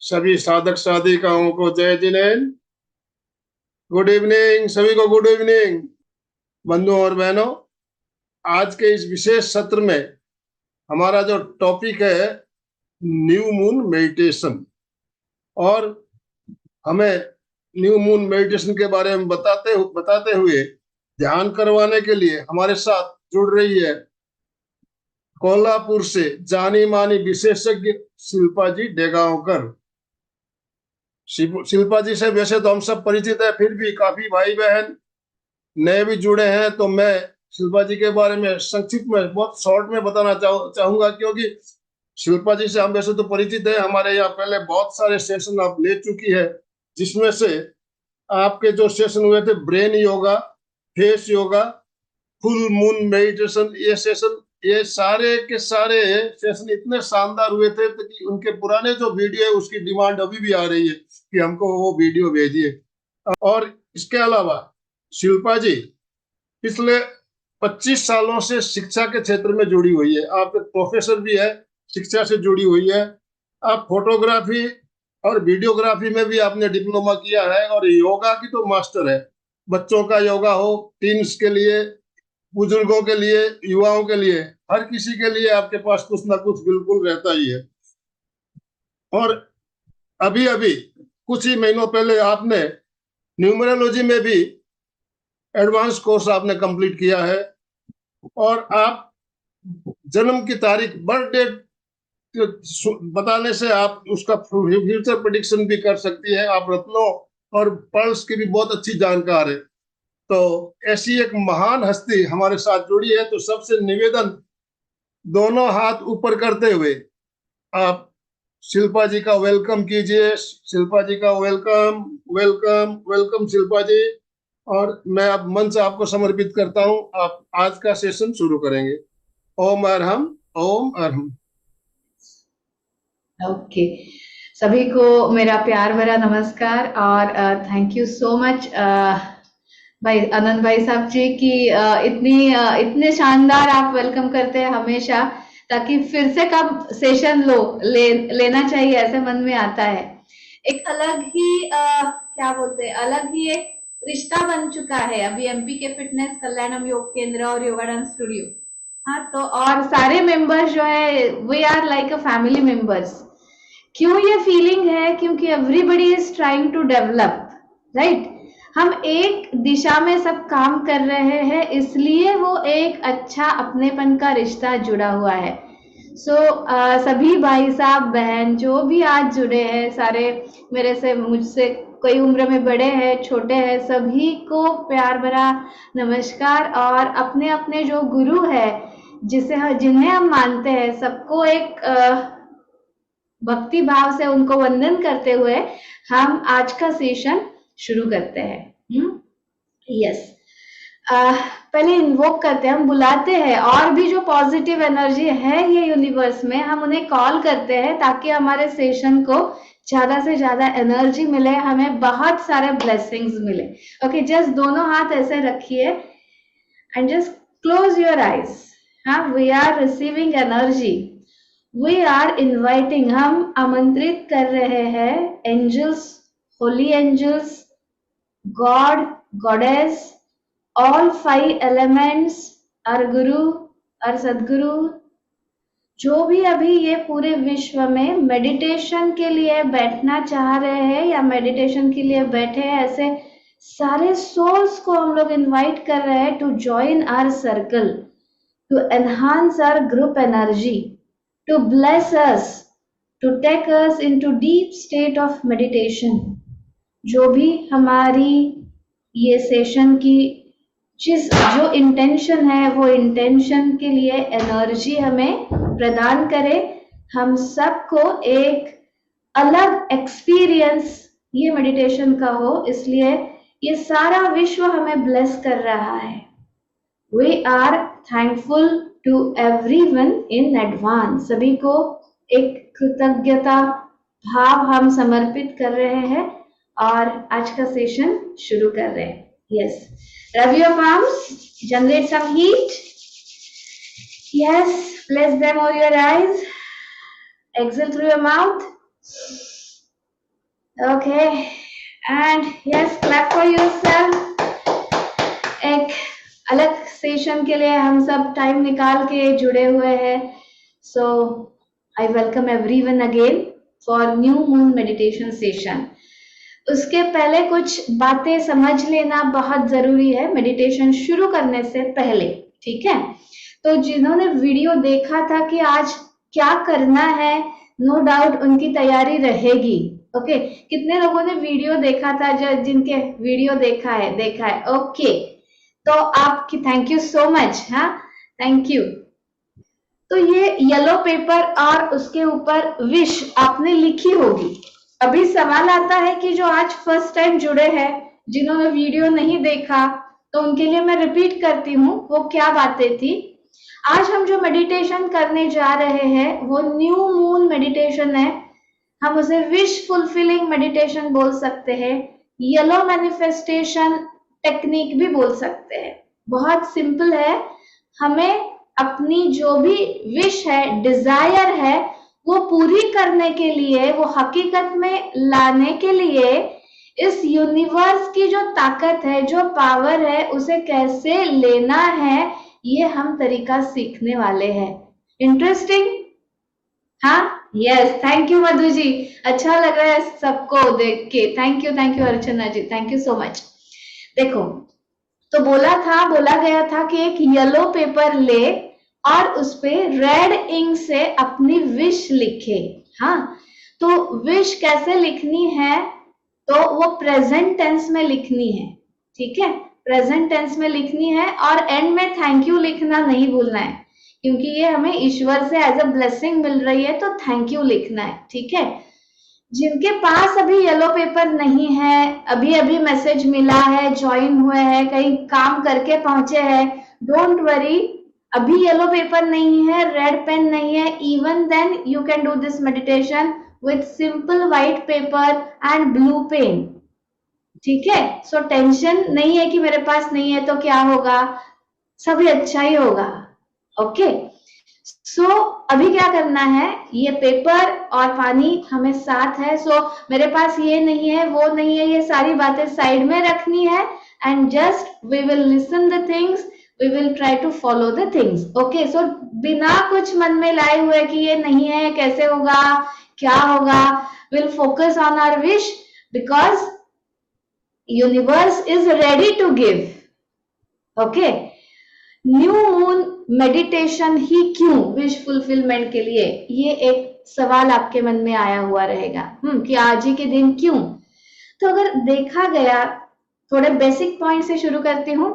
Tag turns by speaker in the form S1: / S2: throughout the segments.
S1: सभी साधक साधिकाओं को जय जिनेन्द्र। गुड इवनिंग सभी को, गुड इवनिंग बंधुओं और बहनों। आज के इस विशेष सत्र में हमारा जो टॉपिक है न्यू मून मेडिटेशन, और हमें न्यू मून मेडिटेशन के बारे में बताते हुए ध्यान करवाने के लिए हमारे साथ जुड़ रही है कोल्हापुर से जानी मानी विशेषज्ञ शिल्पा जी डेगांवकर। शिल्पा जी से वैसे तो हम सब परिचित है, फिर भी काफी भाई बहन नए भी जुड़े हैं, तो मैं शिल्पा जी के बारे में संक्षिप्त में बहुत शॉर्ट में बताना चाहूंगा, क्योंकि शिल्पा जी से हम वैसे तो परिचित है, हमारे यहाँ पहले बहुत सारे सेशन आप ले चुकी है, जिसमें से आपके जो सेशन हुए थे brain yoga, face yoga, full moon meditation, ये सारे के सारे सेशन इतने शानदार हुए थे कि उनके पुराने जो वीडियो है उसकी डिमांड अभी भी आ रही है कि हमको वो वीडियो भेजिए। और इसके अलावा शिल्पा जी पिछले 25 सालों से शिक्षा के क्षेत्र में जुड़ी हुई है। आप एक प्रोफेसर भी है, शिक्षा से जुड़ी हुई है। आप फोटोग्राफी और वीडियोग्राफी में भी आपने डिप्लोमा किया है, और योगा की तो मास्टर है। बच्चों का योगा हो, टीन्स के लिए, बुजुर्गों के लिए, युवाओं के लिए, हर किसी के लिए आपके पास कुछ ना कुछ बिल्कुल रहता ही है। और अभी अभी कुछ ही महीनों पहले आपने न्यूमरोलॉजी में भी एडवांस कोर्स आपने कंप्लीट किया है, और आप जन्म की तारीख, बर्थ डेट बताने से आप उसका फ्यूचर प्रेडिक्शन भी कर सकती है। आप रत्नों और पर्ल्स की भी बहुत अच्छी जानकार है। तो ऐसी एक महान हस्ती हमारे साथ जुड़ी है, तो सबसे निवेदन, दोनों हाथ ऊपर करते हुए आप शिल्पा जी का वेलकम कीजिए। शिल्पा जी का वेलकम वेलकम वेलकम शिल्पा जी। और मैं अब मंच आपको समर्पित करता हूं, आप आज का सेशन शुरू करेंगे। ओम अरहम, ओम अरहम।
S2: ओके, सभी को मेरा प्यार भरा नमस्कार और थैंक यू सो मच भाई आनंद भाई साहब जी की इतने शानदार आप वेलकम करते हैं हमेशा, ताकि फिर से कब सेशन लेना चाहिए ऐसे मन में आता है। एक अलग ही क्या बोलते हैं, अलग ही एक रिश्ता बन चुका है अभी एमपी के फिटनेस कल्याणम योग केंद्र और योगा डांस स्टूडियो। हाँ, तो और सारे मेंबर्स जो है we are like a family members. क्यों ये फीलिंग है? क्योंकि everybody is trying to develop, right. हम एक दिशा में सब काम कर रहे हैं, इसलिए वो एक अच्छा अपनेपन का रिश्ता जुड़ा हुआ है। सभी भाई साहब बहन जो भी आज जुड़े हैं, सारे मेरे से, मुझसे कोई उम्र में बड़े हैं, छोटे हैं, सभी को प्यार भरा नमस्कार। और अपने अपने जो गुरु है जिन्हें हम मानते हैं, सबको एक भक्ति भाव से उनको वंदन करते हुए हम आज का सेशन शुरू करते हैं। यस, पहले इन्वोक करते हैं, हम बुलाते हैं, और भी जो पॉजिटिव एनर्जी है ये यूनिवर्स में, हम उन्हें कॉल करते हैं ताकि हमारे सेशन को ज्यादा से ज्यादा एनर्जी मिले, हमें बहुत सारे ब्लेसिंग्स मिले। ओके, जस्ट दोनों हाथ ऐसे रखिए and just close your eyes. हाँ, we are receiving energy, we are inviting, हम आमंत्रित कर रहे हैं angels, holy angels, god, goddess, all 5 elements, और गुरु और सदगुरु, जो भी अभी ये पूरे विश्व में मेडिटेशन के लिए बैठना चाह रहे हैं या मेडिटेशन के लिए बैठे हैं, ऐसे सारे सोल्स को हम लोग इनवाइट कर रहे हैं to join our circle, to enhance our group energy, to bless us, to take us into deep state of meditation। जो भी हमारी ये सेशन की जो इंटेंशन है, वो इंटेंशन के लिए एनर्जी हमें प्रदान करे, हम सबको एक अलग एक्सपीरियंस ये मेडिटेशन का हो, इसलिए ये सारा विश्व हमें ब्लेस कर रहा है। We are thankful to everyone in advance, सभी को एक कृतज्ञता भाव हम समर्पित कर रहे हैं और आज का सेशन शुरू कर रहे हैं। Yes, rub your palms, generate some heat. Yes, place them over your eyes, exhale through your mouth, okay and yes, clap for yourself. एक अलग सेशन के लिए हम सब टाइम निकाल के जुड़े हुए हैं। So I welcome everyone again for new moon meditation session. उसके पहले कुछ बातें समझ लेना बहुत जरूरी है मेडिटेशन शुरू करने से पहले, ठीक है? तो जिन्होंने वीडियो देखा था कि आज क्या करना है, नो डाउट उनकी तैयारी रहेगी। ओके, कितने लोगों ने वीडियो देखा था? जो जिनके वीडियो देखा है ओके, तो आपकी थैंक यू सो मच। हाँ, थैंक यू। तो ये येलो पेपर और उसके ऊपर विश आपने लिखी होगी। अभी सवाल आता है कि जो आज फर्स्ट टाइम जुड़े हैं, जिन्होंने वीडियो नहीं देखा, तो उनके लिए मैं रिपीट करती हूँ वो क्या बातें थी। आज हम जो मेडिटेशन करने जा रहे हैं वो न्यू मून मेडिटेशन है। हम उसे विश फुलफिलिंग मेडिटेशन बोल सकते हैं, येलो मैनिफेस्टेशन टेक्निक भी बोल सकते हैं। बहुत सिंपल है। हमें अपनी जो भी विश है, डिजायर है, वो पूरी करने के लिए, वो हकीकत में लाने के लिए इस यूनिवर्स की जो ताकत है, जो पावर है, उसे कैसे लेना है, ये हम तरीका सीखने वाले हैं। इंटरेस्टिंग? हाँ, yes, thank you Madhu ji. अच्छा लग रहा है सबको देख के। Thank you Archana ji, thank you so much. देखो, तो बोला गया था कि एक येलो पेपर ले और उस पे रेड इंक से अपनी विश लिखे। हाँ, तो विश कैसे लिखनी है? तो वो प्रेजेंट टेंस में लिखनी है, ठीक है? प्रेजेंट टेंस में लिखनी है और एंड में थैंक यू लिखना नहीं भूलना है, क्योंकि ये हमें ईश्वर से एज अ ब्लेसिंग मिल रही है, तो थैंक यू लिखना है, ठीक है? जिनके पास अभी येलो पेपर नहीं है, अभी अभी मैसेज मिला है, ज्वाइन हुए हैं, कहीं काम करके पहुंचे हैं, डोंट वरी, अभी येलो पेपर नहीं है, रेड पेन नहीं है, even then you can do this meditation with simple white paper and blue pen, ठीक है? सो टेंशन नहीं है कि मेरे पास नहीं है तो क्या होगा, सभी अच्छा ही होगा। ओके, सो अभी क्या करना है, ये पेपर और पानी हमें साथ है। सो मेरे पास ये नहीं है, वो नहीं है, ये सारी बातें साइड में रखनी है and just we will listen the things, we will try to follow the things. Okay, so बिना कुछ मन में लाए हुए कि ये नहीं है, कैसे होगा, क्या होगा, will focus on our wish because universe is ready to give. Okay, new moon meditation ही क्यों विश फुलफिलमेंट के लिए, ये एक सवाल आपके मन में आया हुआ रहेगा कि आज ही के दिन क्यों? तो अगर देखा गया, थोड़े बेसिक पॉइंट से शुरू करती हूँ।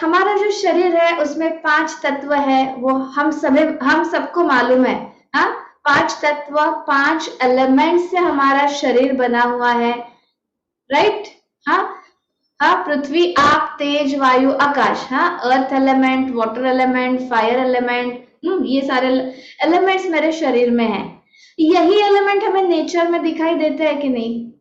S2: हमारा जो शरीर है उसमें 5 तत्व है, वो हम सबको मालूम है। हाँ, 5 तत्व, 5 एलिमेंट से हमारा शरीर बना हुआ है, राइट? हाँ, पृथ्वी, आग, तेज, वायु, आकाश। हाँ, earth element, water element, fire element, ये सारे एलिमेंट्स मेरे शरीर में हैं। यही एलिमेंट हमें नेचर में दिखाई देते हैं कि नहीं?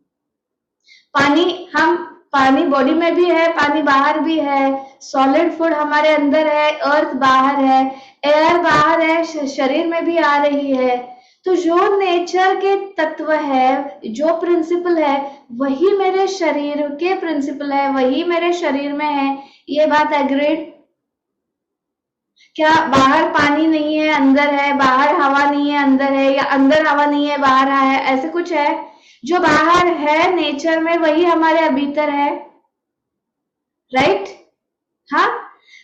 S2: पानी बॉडी में भी है, पानी बाहर भी है, सॉलिड फूड हमारे अंदर है, अर्थ बाहर है, एयर बाहर है, शरीर में भी आ रही है। तो जो नेचर के तत्व है, जो प्रिंसिपल है, वही मेरे शरीर के प्रिंसिपल है, वही मेरे शरीर में है। ये बात एग्रीड? क्या बाहर पानी नहीं है, अंदर है, बाहर हवा नहीं है, अंदर है, या अंदर हवा नहीं है, बाहर है, ऐसे कुछ है? जो बाहर है नेचर में वही हमारे भीतर है, राइट? हाँ,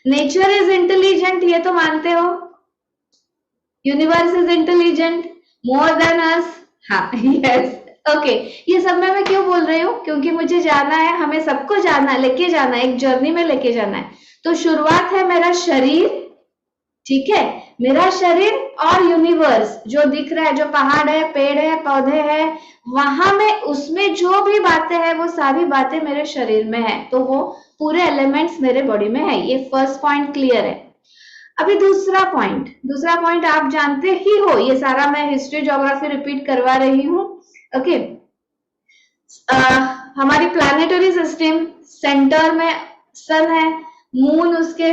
S2: नेचर इज इंटेलिजेंट, ये तो मानते हो? Universe is intelligent more than us. हाँ, यस, ओके। ये सब मैं क्यों बोल रही हूँ? क्योंकि मुझे जाना है, हमें सबको जाना, लेके जाना है, एक जर्नी में लेके जाना है। तो शुरुआत है मेरा शरीर, ठीक है? मेरा शरीर और यूनिवर्स जो दिख रहा है, जो पहाड़ है, पेड़ है, पौधे हैं, वहां में उसमें जो भी बातें हैं, वो सारी बातें मेरे शरीर में है, तो वो पूरे एलिमेंट्स मेरे बॉडी में है। ये फर्स्ट पॉइंट क्लियर है। अभी दूसरा पॉइंट आप जानते ही हो, ये सारा मैं हिस्ट्री ज्योग्राफी रिपीट करवा रही हूँ। ओके, हमारी प्लैनेटरी सिस्टम, सेंटर में सन है, मून उसके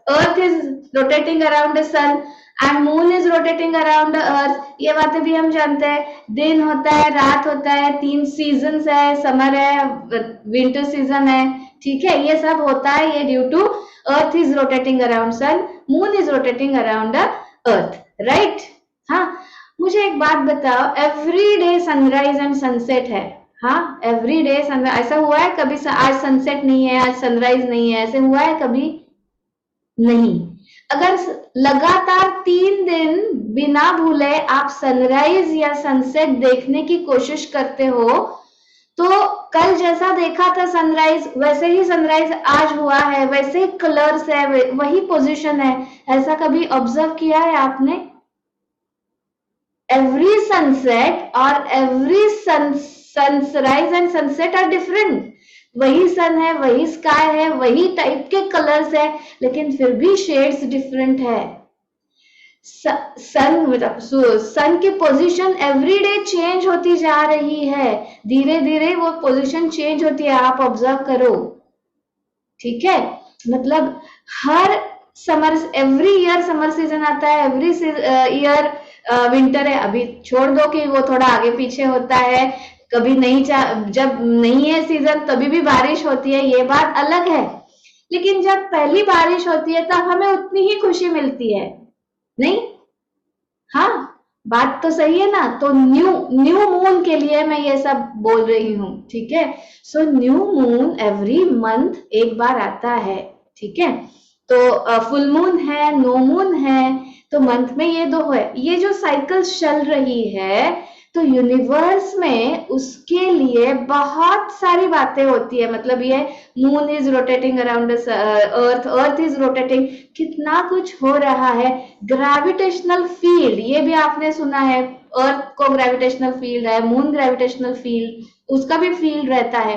S2: earth is rotating around the sun and moon is rotating around the earth, ये बातें भी हम जानते हैं। दिन होता है, रात होता है, 3 सीजन्स है, समर है, विंटर सीजन है, ठीक है, ये सब होता है, ये due to earth is rotating around sun, moon is rotating around the earth, right. हाँ, मुझे एक बात बताओ, every day sunrise and sunset है, हाँ, एवरी डे सनराइज, ऐसा हुआ है कभी आज सनसेट नहीं है, आज सनराइज नहीं है, ऐसे हुआ है कभी? नहीं। अगर लगातार 3 दिन बिना भूले आप सनराइज या सनसेट देखने की कोशिश करते हो, तो कल जैसा देखा था सनराइज वैसे ही सनराइज आज हुआ है, वैसे ही कलर्स है, वही पोजीशन है, ऐसा कभी ऑब्जर्व किया है आपने? एवरी सनसेट और every sunrise and sunset are different, वही सन है, वही स्काई है, वही टाइप के कलर्स है, लेकिन फिर भी शेड्स डिफरेंट है। सन की पोजीशन एवरीडे चेंज होती जा रही है, धीरे धीरे वो पोजीशन चेंज होती है, आप ऑब्जर्व करो, ठीक है। मतलब हर summer, every year summer season आता है, एवरी ईयर विंटर है। अभी छोड़ दो कि वो थोड़ा आगे पीछे होता है, कभी नहीं, जब नहीं है सीजन तभी भी बारिश होती है, ये बात अलग है, लेकिन जब पहली बारिश होती है तब हमें उतनी ही खुशी मिलती है, नहीं? हाँ, बात तो सही है ना। तो न्यू मून के लिए मैं ये सब बोल रही हूँ, ठीक है। So new moon every month एक बार आता है, ठीक है। तो फुल मून है, नो मून है, तो मंथ में ये 2 है। ये जो साइकिल चल रही है, तो यूनिवर्स में उसके लिए बहुत सारी बातें होती है। मतलब ये moon is rotating around earth, earth is rotating, कितना कुछ हो रहा है। ग्रेविटेशनल फील्ड, ये भी आपने सुना है, अर्थ को ग्रेविटेशनल फील्ड है, मून ग्रेविटेशनल फील्ड, उसका भी फील्ड रहता है,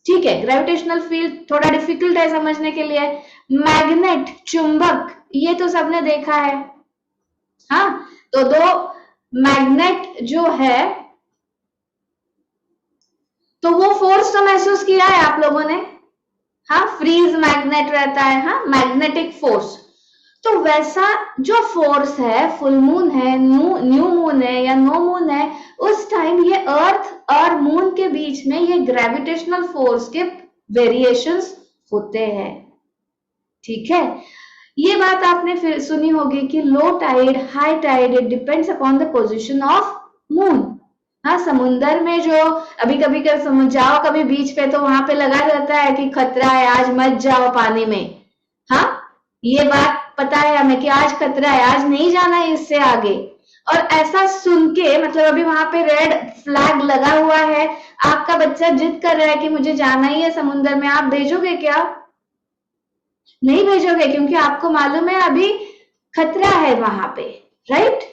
S2: ठीक है। ग्रेविटेशनल फील्ड थोड़ा डिफिकल्ट है समझने के लिए। मैग्नेट, चुंबक, ये तो सबने देखा है, हाँ। तो 2 मैग्नेट जो है, तो वो फोर्स तो महसूस किया है आप लोगों ने, हाँ, फ्रीज मैग्नेट रहता है, हाँ, मैग्नेटिक फोर्स। तो वैसा जो फोर्स है, फुल मून है, न्यू मून है या नो मून है, उस टाइम ये अर्थ और मून के बीच में ये ग्रेविटेशनल फोर्स के वेरिएशंस होते हैं, ठीक है। ये बात आपने फिर सुनी होगी कि low tide, high tide, it depends upon the position of moon. हाँ, समुंदर में जो अभी कभी कर जाओ कभी बीच पे, तो वहां पे लगा रहता है कि खतरा है, आज मत जाओ पानी में, हाँ, ये बात पता है हमें कि आज खतरा है, आज नहीं जाना है इससे आगे। और ऐसा सुन के, मतलब अभी वहां पे रेड फ्लैग लगा हुआ है, आपका बच्चा जिद कर रहा है कि मुझे जाना ही है समुंदर में, आप भेजोगे क्या? नहीं भेजोगे, क्योंकि आपको मालूम है अभी खतरा है वहां पे, राइट।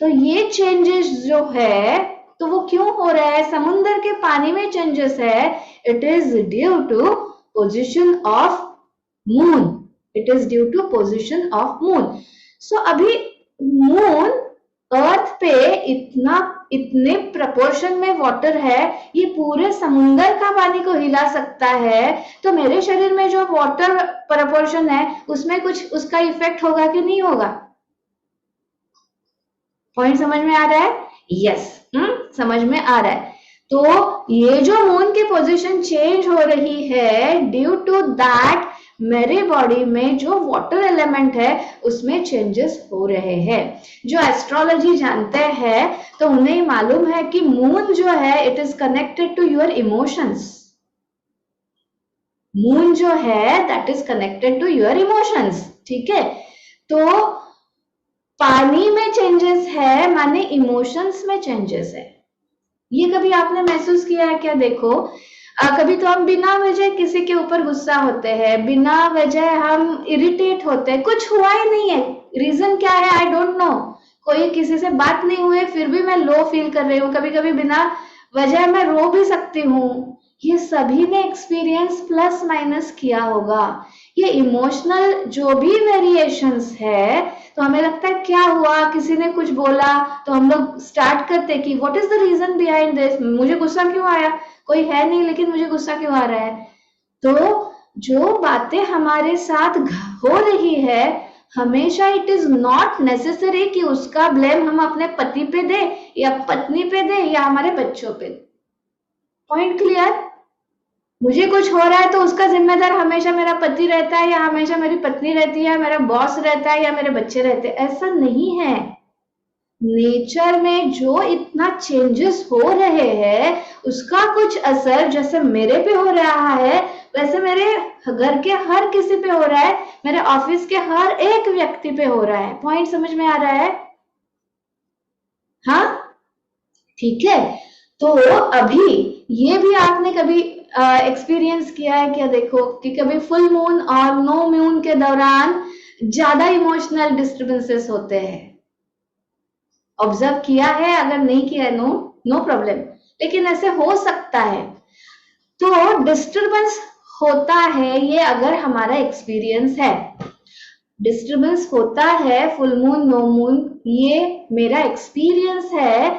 S2: तो ये चेंजेस जो है, तो वो क्यों हो रहा है? समुद्र के पानी में चेंजेस है, it is due to position of moon, it is due to position of moon. So अभी मून अर्थ पे इतने प्रपोर्शन में वाटर है, ये पूरे समुंदर का पानी को हिला सकता है। तो मेरे शरीर में जो वाटर प्रपोर्शन है, उसमें कुछ उसका इफेक्ट होगा कि नहीं होगा? पॉइंट समझ में आ रहा है? यस, समझ में आ रहा है। तो ये जो मून की पोजीशन चेंज हो रही है, ड्यू टू दैट मेरे बॉडी में जो वाटर एलिमेंट है उसमें चेंजेस हो रहे हैं। जो एस्ट्रोलॉजी जानते हैं तो उन्हें मालूम है कि मून जो है, it is connected to your emotions. Moon जो है that is connected to your emotions, ठीक है। तो पानी में चेंजेस है माने इमोशंस में चेंजेस है। ये कभी आपने महसूस किया है क्या? देखो, कभी तो हम बिना वजह किसी के ऊपर गुस्सा होते हैं, बिना वजह हम इरिटेट होते हैं, कुछ हुआ ही नहीं है, रीजन क्या है आई डोंट नो, कोई किसी से बात नहीं हुई फिर भी मैं लो फील कर रही हूँ, कभी कभी बिना वजह मैं रो भी सकती हूँ। ये सभी ने एक्सपीरियंस प्लस माइनस किया होगा। ये इमोशनल जो भी वेरिएशंस है, तो हमें लगता है क्या हुआ, किसी ने कुछ बोला तो हम लोग स्टार्ट करते कि what is the reason behind this, मुझे गुस्सा क्यों आया, कोई है नहीं लेकिन मुझे गुस्सा क्यों आ रहा है। तो जो बातें हमारे साथ हो रही है, हमेशा इट इज नॉट नेसेसरी कि उसका ब्लेम हम अपने पति पे दे या पत्नी पे दे या हमारे बच्चों पे। Point clear? मुझे कुछ हो रहा है तो उसका जिम्मेदार हमेशा मेरा पति रहता है या हमेशा मेरी पत्नी रहती है, मेरा बॉस रहता है या मेरे बच्चे रहते हैं, ऐसा नहीं है। नेचर में जो इतना चेंजेस हो रहे हैं, उसका कुछ असर जैसे मेरे पे हो रहा है, वैसे मेरे घर के हर किसी पे हो रहा है, मेरे ऑफिस के हर एक व्यक्ति पे हो रहा है। पॉइंट समझ में आ रहा है? हाँ, ठीक है। तो अभी ये भी आपने कभी एक्सपीरियंस किया है क्या? देखो कि कभी फुल मून और नो मून के दौरान ज्यादा इमोशनल डिस्टर्बेंसेस होते हैं। ऑब्जर्व किया है? अगर नहीं किया है, नो प्रॉब्लम, लेकिन ऐसे हो सकता है। तो डिस्टर्बेंस होता है, ये अगर हमारा एक्सपीरियंस है, डिस्टर्बेंस होता है फुल मून नो मून, ये मेरा एक्सपीरियंस है।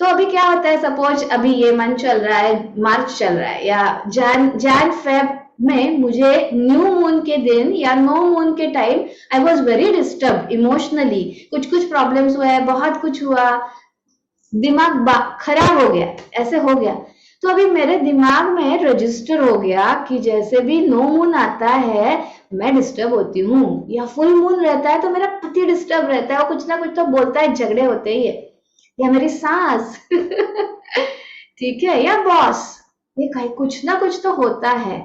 S2: तो अभी क्या होता है, सपोज अभी ये मंथ चल रहा है, मार्च चल रहा है या जैन फेब में मुझे न्यू मून के दिन या नो मून के time I was very disturb emotionally, कुछ प्रॉब्लम्स हुआ है, बहुत कुछ हुआ, दिमाग खराब हो गया, ऐसे हो गया। तो अभी मेरे दिमाग में रजिस्टर हो गया कि जैसे भी नो मून आता है मैं डिस्टर्ब होती हूँ, या फुल मून रहता है तो मेरा पति डिस्टर्ब रहता है, और कुछ ना कुछ तो बोलता है, झगड़े होते ही है, या मेरी सास ठीक है, या बॉस, ये कहीं कुछ ना कुछ तो होता है।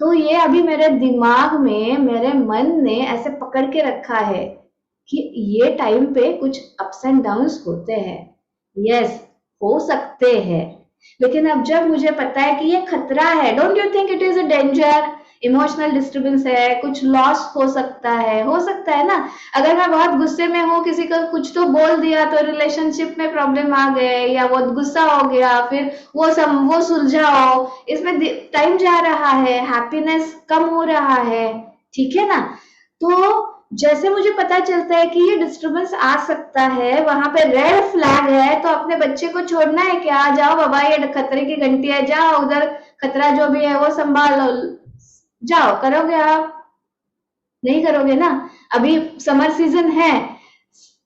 S2: तो ये अभी मेरे दिमाग में, मेरे मन ने ऐसे पकड़ के रखा है कि ये टाइम पे कुछ अप्स एंड डाउन्स होते हैं। यस, हो सकते हैं, लेकिन अब जब मुझे पता है कि ये खतरा है, don't you think it is a danger? Emotional disturbance है, कुछ लॉस हो सकता है ना। अगर मैं बहुत गुस्से में हूँ, किसी को कुछ तो बोल दिया तो रिलेशनशिप में प्रॉब्लम आ गए, या वो गुस्सा हो गया, फिर वो सुलझाओ, इसमें टाइम जा रहा है, हैप्पीनेस कम हो रहा है, ठीक है ना। तो जैसे मुझे पता चलता है कि ये डिस्टर्बेंस आ सकता है, वहां पे रेड फ्लैग है, तो अपने बच्चे को छोड़ना है क्या? जाओ बाबा, ये खतरे की घंटी है, जाओ उधर, खतरा जो भी है वो संभालो, जाओ। करोगे आप? नहीं करोगे ना। अभी समर सीजन है,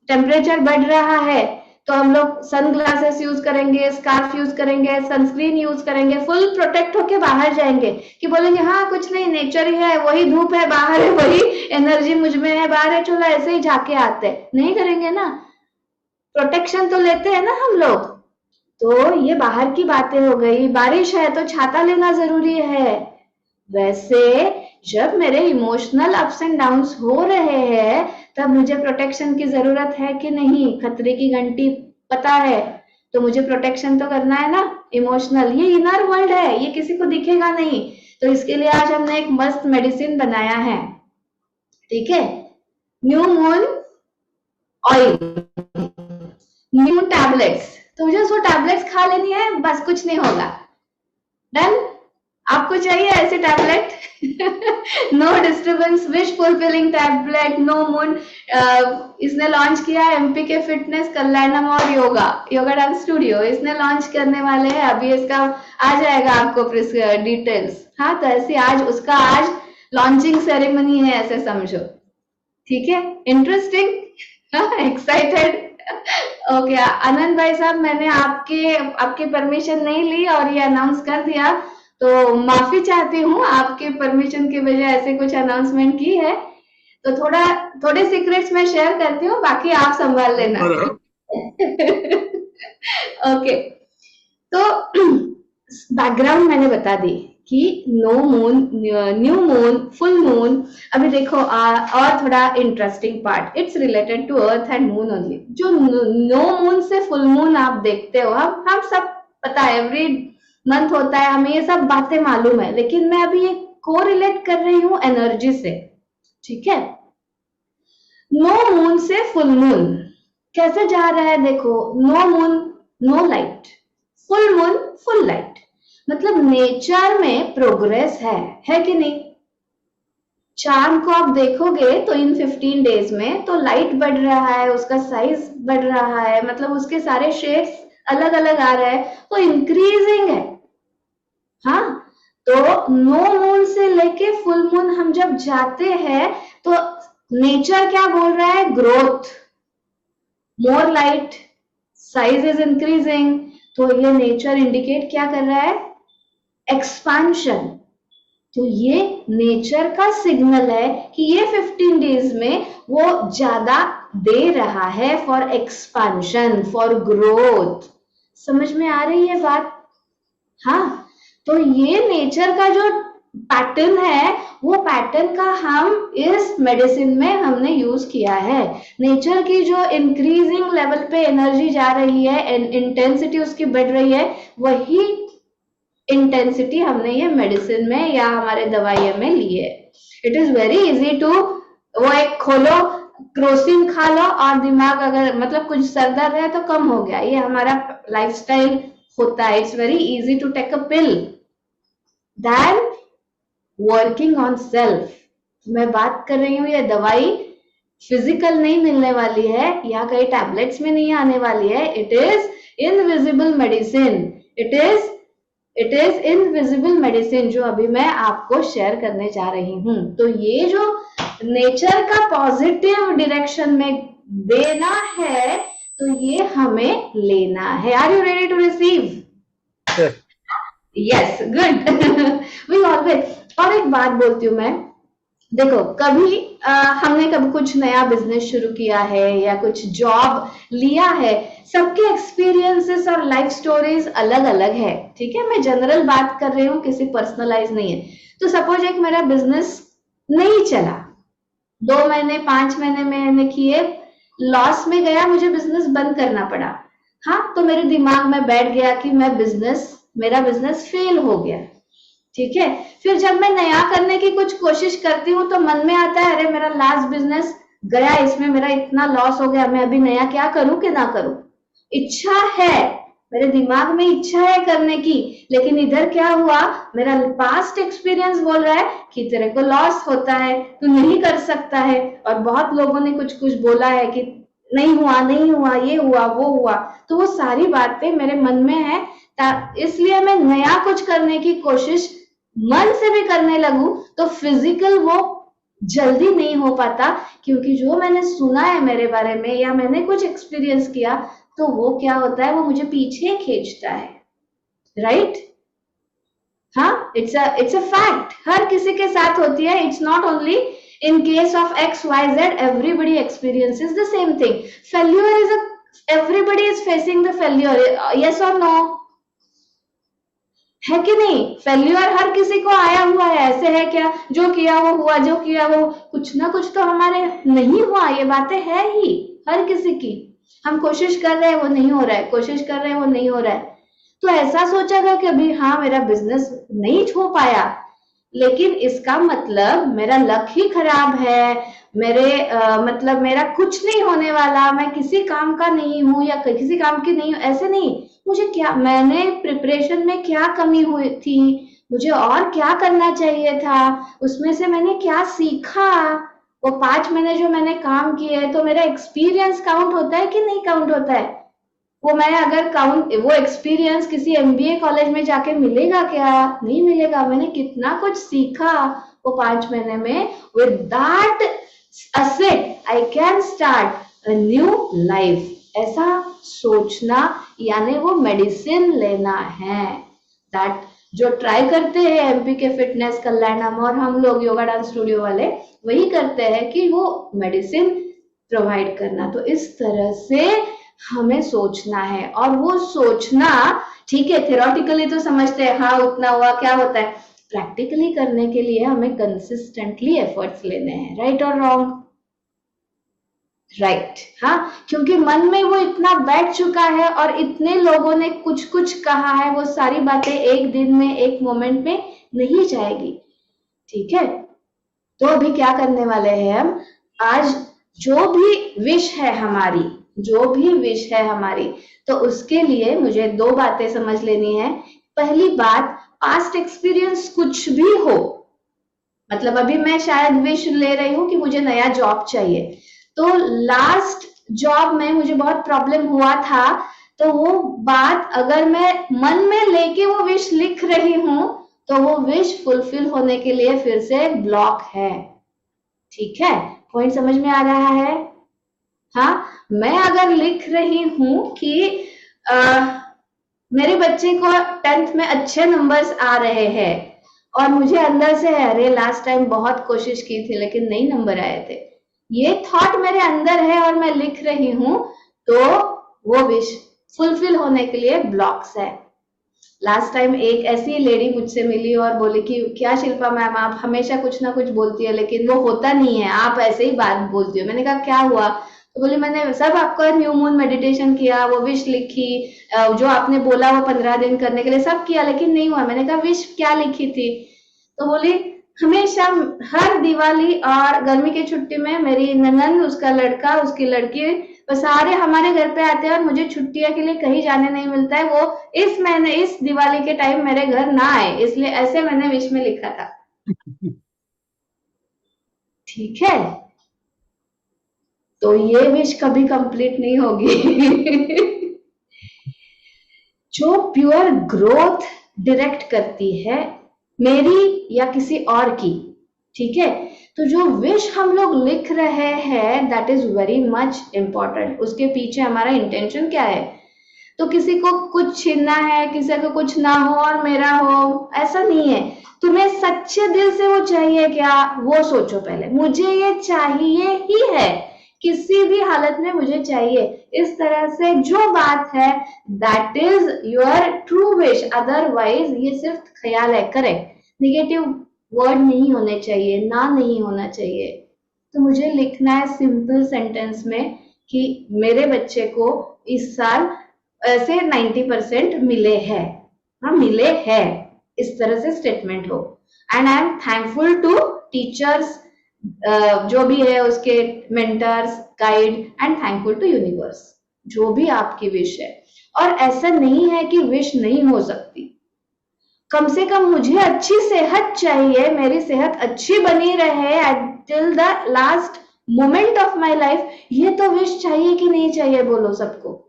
S2: टेम्परेचर बढ़ रहा है, तो हम लोग सन ग्लासेस यूज करेंगे, स्कार्फ यूज करेंगे, सनस्क्रीन यूज करेंगे, फुल प्रोटेक्ट होके बाहर जाएंगे, कि बोलेंगे हाँ कुछ नहीं, नेचर ही है, वही धूप है बाहर है, वही एनर्जी मुझ में है, बाहर है, चलो ऐसे ही झाके आते हैं। नहीं करेंगे ना, प्रोटेक्शन तो लेते हैं ना हम लोग। तो ये बाहर की बातें हो गई। बारिश है तो छाता लेना जरूरी है। वैसे जब मेरे इमोशनल अप्स एंड डाउन्स हो रहे हैं, तब मुझे प्रोटेक्शन की जरूरत है कि नहीं? खतरे की घंटी पता है, तो मुझे प्रोटेक्शन तो करना है ना, इमोशनल। ये इनर वर्ल्ड है, ये किसी को दिखेगा नहीं। तो इसके लिए आज हमने एक मस्त मेडिसिन बनाया है, ठीक है, new moon oil, new tablets. तो मुझे उसको टैबलेट्स खा लेनी है, बस, कुछ नहीं होगा। डन? आपको चाहिए ऐसे tablet? No disturbance wish fulfilling tablet, no moon. इसने लॉन्च किया है एमपी के फिटनेस, कल्याणम और योगा डांस स्टूडियो, इसने लॉन्च करने वाले हैं अभी। इसका आ जाएगा आपको डिटेल्स। हाँ, तो ऐसे आज उसका आज लॉन्चिंग सेरेमनी है, ऐसे समझो, ठीक है। Interesting, excited. ओके आनंद भाई साहब, मैंने आपकी परमिशन नहीं ली और ये अनाउंस कर दिया, तो माफी चाहती हूँ। आपके परमिशन की वजह ऐसे कुछ अनाउंसमेंट की है, तो थोड़े सीक्रेट्स मैं शेयर करती हूँ, बाकी आप संभाल लेना। ओके, तो बैकग्राउंड मैंने बता दी कि no moon, new moon, full moon. अभी देखो और थोड़ा interesting part, it's related to earth and moon only. जो नो मून से फुल मून आप देखते हो, हम सब पता है, एवरी मंथ होता है, हमें ये सब बातें मालूम है, लेकिन मैं अभी ये कोरिलेट कर रही हूँ एनर्जी से, ठीक है। नो मून से फुल मून कैसे जा रहा है? देखो, no moon no light, full moon full light, मतलब नेचर में प्रोग्रेस है कि नहीं? चांद को आप देखोगे तो इन 15 डेज में तो लाइट बढ़ रहा है, उसका साइज बढ़ रहा है, मतलब उसके सारे शेड्स अलग अलग आ रहे हैं, तो इंक्रीजिंग है। हाँ, तो नो मून से लेके फुल हम जब जाते हैं तो नेचर क्या बोल रहा है? Growth, more light, size is increasing. तो ये नेचर इंडिकेट क्या कर रहा है? एक्सपांशन। तो ये नेचर का सिग्नल है कि ये 15 डेज में वो ज्यादा दे रहा है फॉर एक्सपांशन, फॉर ग्रोथ। समझ में आ रही है बात? हाँ, तो ये नेचर का जो पैटर्न है, वो पैटर्न का हम इस मेडिसिन में हमने यूज किया है। नेचर की जो इंक्रीजिंग लेवल पे एनर्जी जा रही है, इंटेंसिटी उसकी बढ़ रही है, वही इंटेंसिटी हमने ये मेडिसिन में या हमारे दवाइयों में ली है। It is very easy to, वो एक खोलो, क्रोसिन खा लो और दिमाग अगर मतलब कुछ सर दर्द है तो कम हो गया, ये हमारा लाइफस्टाइल होता है। It's very easy to take a pill then working on self. मैं बात कर रही हूँ, ये दवाई फिजिकल नहीं मिलने वाली है या कई टैबलेट्स में नहीं आने वाली है। It is invisible medicine, it is invisible medicine जो अभी मैं आपको शेयर करने जा रही हूँ। तो ये जो नेचर का पॉजिटिव डायरेक्शन में देना है, तो ये हमें लेना है। Are you ready to receive? Yes, good. We always. और एक बात बोलती हूँ मैं, देखो कभी हमने कभी कुछ नया बिजनेस शुरू किया है या कुछ जॉब लिया है, सबके एक्सपीरियंसेस और लाइफ स्टोरीज अलग अलग है, ठीक है? मैं जनरल बात कर रही हूँ, किसी पर्सनलाइज नहीं है। तो सपोज एक मेरा बिजनेस नहीं चला, 2 महीने 5 महीने मैंने किए, लॉस में गया, मुझे बिजनेस बंद करना पड़ा। हाँ, तो मेरे दिमाग में बैठ गया कि मेरा बिजनेस फेल हो गया, ठीक है? फिर जब मैं नया करने की कुछ कोशिश करती हूँ तो मन में आता है, अरे मेरा लास्ट बिजनेस गया, इसमें मेरा इतना लॉस हो गया, मैं अभी नया क्या करूं कि ना करूं। इच्छा है, मेरे दिमाग में इच्छा है करने की, लेकिन इधर क्या हुआ, मेरा पास्ट एक्सपीरियंस बोल रहा है कि तेरे को लॉस होता है, तू नहीं कर सकता है। और बहुत लोगों ने कुछ कुछ बोला है कि नहीं हुआ, ये हुआ, वो हुआ। तो वो सारी बातें मेरे मन में है, इसलिए मैं नया कुछ करने की कोशिश मन से भी करने लगूं तो फिजिकल वो जल्दी नहीं हो पाता, क्योंकि जो मैंने सुना है मेरे बारे में या मैंने कुछ एक्सपीरियंस किया, तो वो क्या होता है, वो मुझे पीछे खींचता है, राइट? हाँ, इट्स अ फैक्ट, हर किसी के साथ होती है। It's not only in case of XYZ, everybody experiences the same thing. Failure is everybody is facing the failure, yes or no? है कि नहीं? फेल्यूर हर किसी को आया हुआ है, ऐसे है क्या जो किया वो हुआ, जो किया वो, कुछ ना कुछ तो हमारे नहीं हुआ, ये बातें है ही हर किसी की। हम कोशिश कर रहे हैं, वो नहीं हो रहा है, कोशिश कर रहे हैं, वो नहीं हो रहा है। तो ऐसा सोचा था कि अभी हाँ मेरा बिजनेस नहीं हो पाया, लेकिन इसका मतलब मेरा लक ही खराब है, मतलब मेरा कुछ नहीं होने वाला, मैं किसी काम का नहीं हूँ या किसी काम की नहीं हूँ, ऐसे नहीं। मुझे क्या, मैंने प्रिपरेशन में क्या कमी हुई थी, मुझे और क्या करना चाहिए था, उसमें से मैंने क्या सीखा, वो 5 महीने जो मैंने काम किए, तो मेरा एक्सपीरियंस काउंट होता है कि नहीं काउंट होता है? वो मैं अगर वो एक्सपीरियंस किसी MBA कॉलेज में जाके मिलेगा क्या? नहीं मिलेगा। मैंने कितना कुछ सीखा वो 5 महीने में। With that asset I can start a new life. ऐसा सोचना यानी वो मेडिसिन लेना है। दैट जो ट्राई करते हैं MP के फिटनेस कल्याणम और हम लोग योगा डांस स्टूडियो वाले, वही करते हैं कि वो मेडिसिन प्रोवाइड करना। तो इस तरह से हमें सोचना है, और वो सोचना ठीक है, थ्योरेटिकली तो समझते हैं हाँ उतना हुआ क्या होता है, प्रैक्टिकली करने के लिए हमें कंसिस्टेंटली एफर्ट्स लेने हैं। राइट और रॉन्ग? राइट। हाँ, क्योंकि मन में वो इतना बैठ चुका है और इतने लोगों ने कुछ कुछ कहा है, वो सारी बातें एक दिन में एक मोमेंट में नहीं जाएगी, ठीक है? तो अभी क्या करने वाले हैं हम, आज जो भी विश है हमारी, तो उसके लिए मुझे 2 बातें समझ लेनी है। पहली बात, पास्ट एक्सपीरियंस कुछ भी हो, मतलब अभी मैं शायद विश ले रही हूँ कि मुझे नया जॉब चाहिए, तो लास्ट जॉब में मुझे बहुत प्रॉब्लम हुआ था, तो वो बात अगर मैं मन में लेके वो विश लिख रही हूँ, तो वो विश फुलफिल होने के लिए फिर से ब्लॉक है। ठीक है, पॉइंट समझ में आ रहा है? हाँ, मैं अगर लिख रही हूं कि मेरे बच्चे को 10th में अच्छे नंबर्स आ रहे हैं और मुझे अंदर से अरे लास्ट टाइम बहुत कोशिश की थी लेकिन नहीं नंबर आए थे, ये थॉट मेरे अंदर है और मैं लिख रही हूं, तो वो विश फुलफिल होने के लिए ब्लॉक्स है। लास्ट टाइम एक ऐसी लेडी मुझसे मिली और बोली कि क्या शिल्पा मैम आप हमेशा कुछ ना कुछ बोलती है लेकिन वो होता नहीं है, आप ऐसे ही बात बोलती हो। मैंने कहा क्या हुआ? तो बोली मैंने सब आपका न्यू मून मेडिटेशन किया, वो विश लिखी, जो आपने बोला वो 15 दिन करने के लिए सब किया लेकिन नहीं हुआ। मैंने कहा विश क्या लिखी थी? तो बोली हमेशा हर दिवाली और गर्मी की छुट्टी में मेरी ननंद, उसका लड़का, उसकी लड़की, वो सारे हमारे घर पे आते हैं और मुझे छुट्टियों के लिए कहीं जाने नहीं मिलता है, वो इस महीने इस दिवाली के टाइम मेरे घर ना आए, इसलिए ऐसे मैंने विश में लिखा था। ठीक है, तो ये विश कभी कंप्लीट नहीं होगी। जो प्योर ग्रोथ डायरेक्ट करती है मेरी या किसी और की, ठीक है, तो जो विश हम लोग लिख रहे हैं that is very much important. उसके पीछे हमारा इंटेंशन क्या है? तो किसी को कुछ छीनना है, किसी को कुछ ना हो और मेरा हो, ऐसा नहीं है। तुम्हें सच्चे दिल से वो चाहिए क्या, वो सोचो पहले। मुझे ये चाहिए ही है, किसी भी हालत में मुझे चाहिए, इस तरह से जो बात है that is your true wish. Otherwise ये सिर्फ ख्याल है। करेक्ट, निगेटिव वर्ड नहीं होने चाहिए, ना नहीं होना चाहिए। तो मुझे लिखना है सिंपल सेंटेंस में कि मेरे बच्चे को इस साल ऐसे 90% मिले हैं, हाँ मिले हैं, इस तरह से स्टेटमेंट हो। And I am thankful to teachers, जो भी है उसके mentors, guide, and thankful to universe, जो भी आपकी विश है। और ऐसा नहीं है कि विश नहीं हो सकती, कम से कम मुझे अच्छी सेहत चाहिए, मेरी सेहत अच्छी बनी रहे till the last moment of my life, ये तो विश चाहिए कि नहीं चाहिए? बोलो सबको।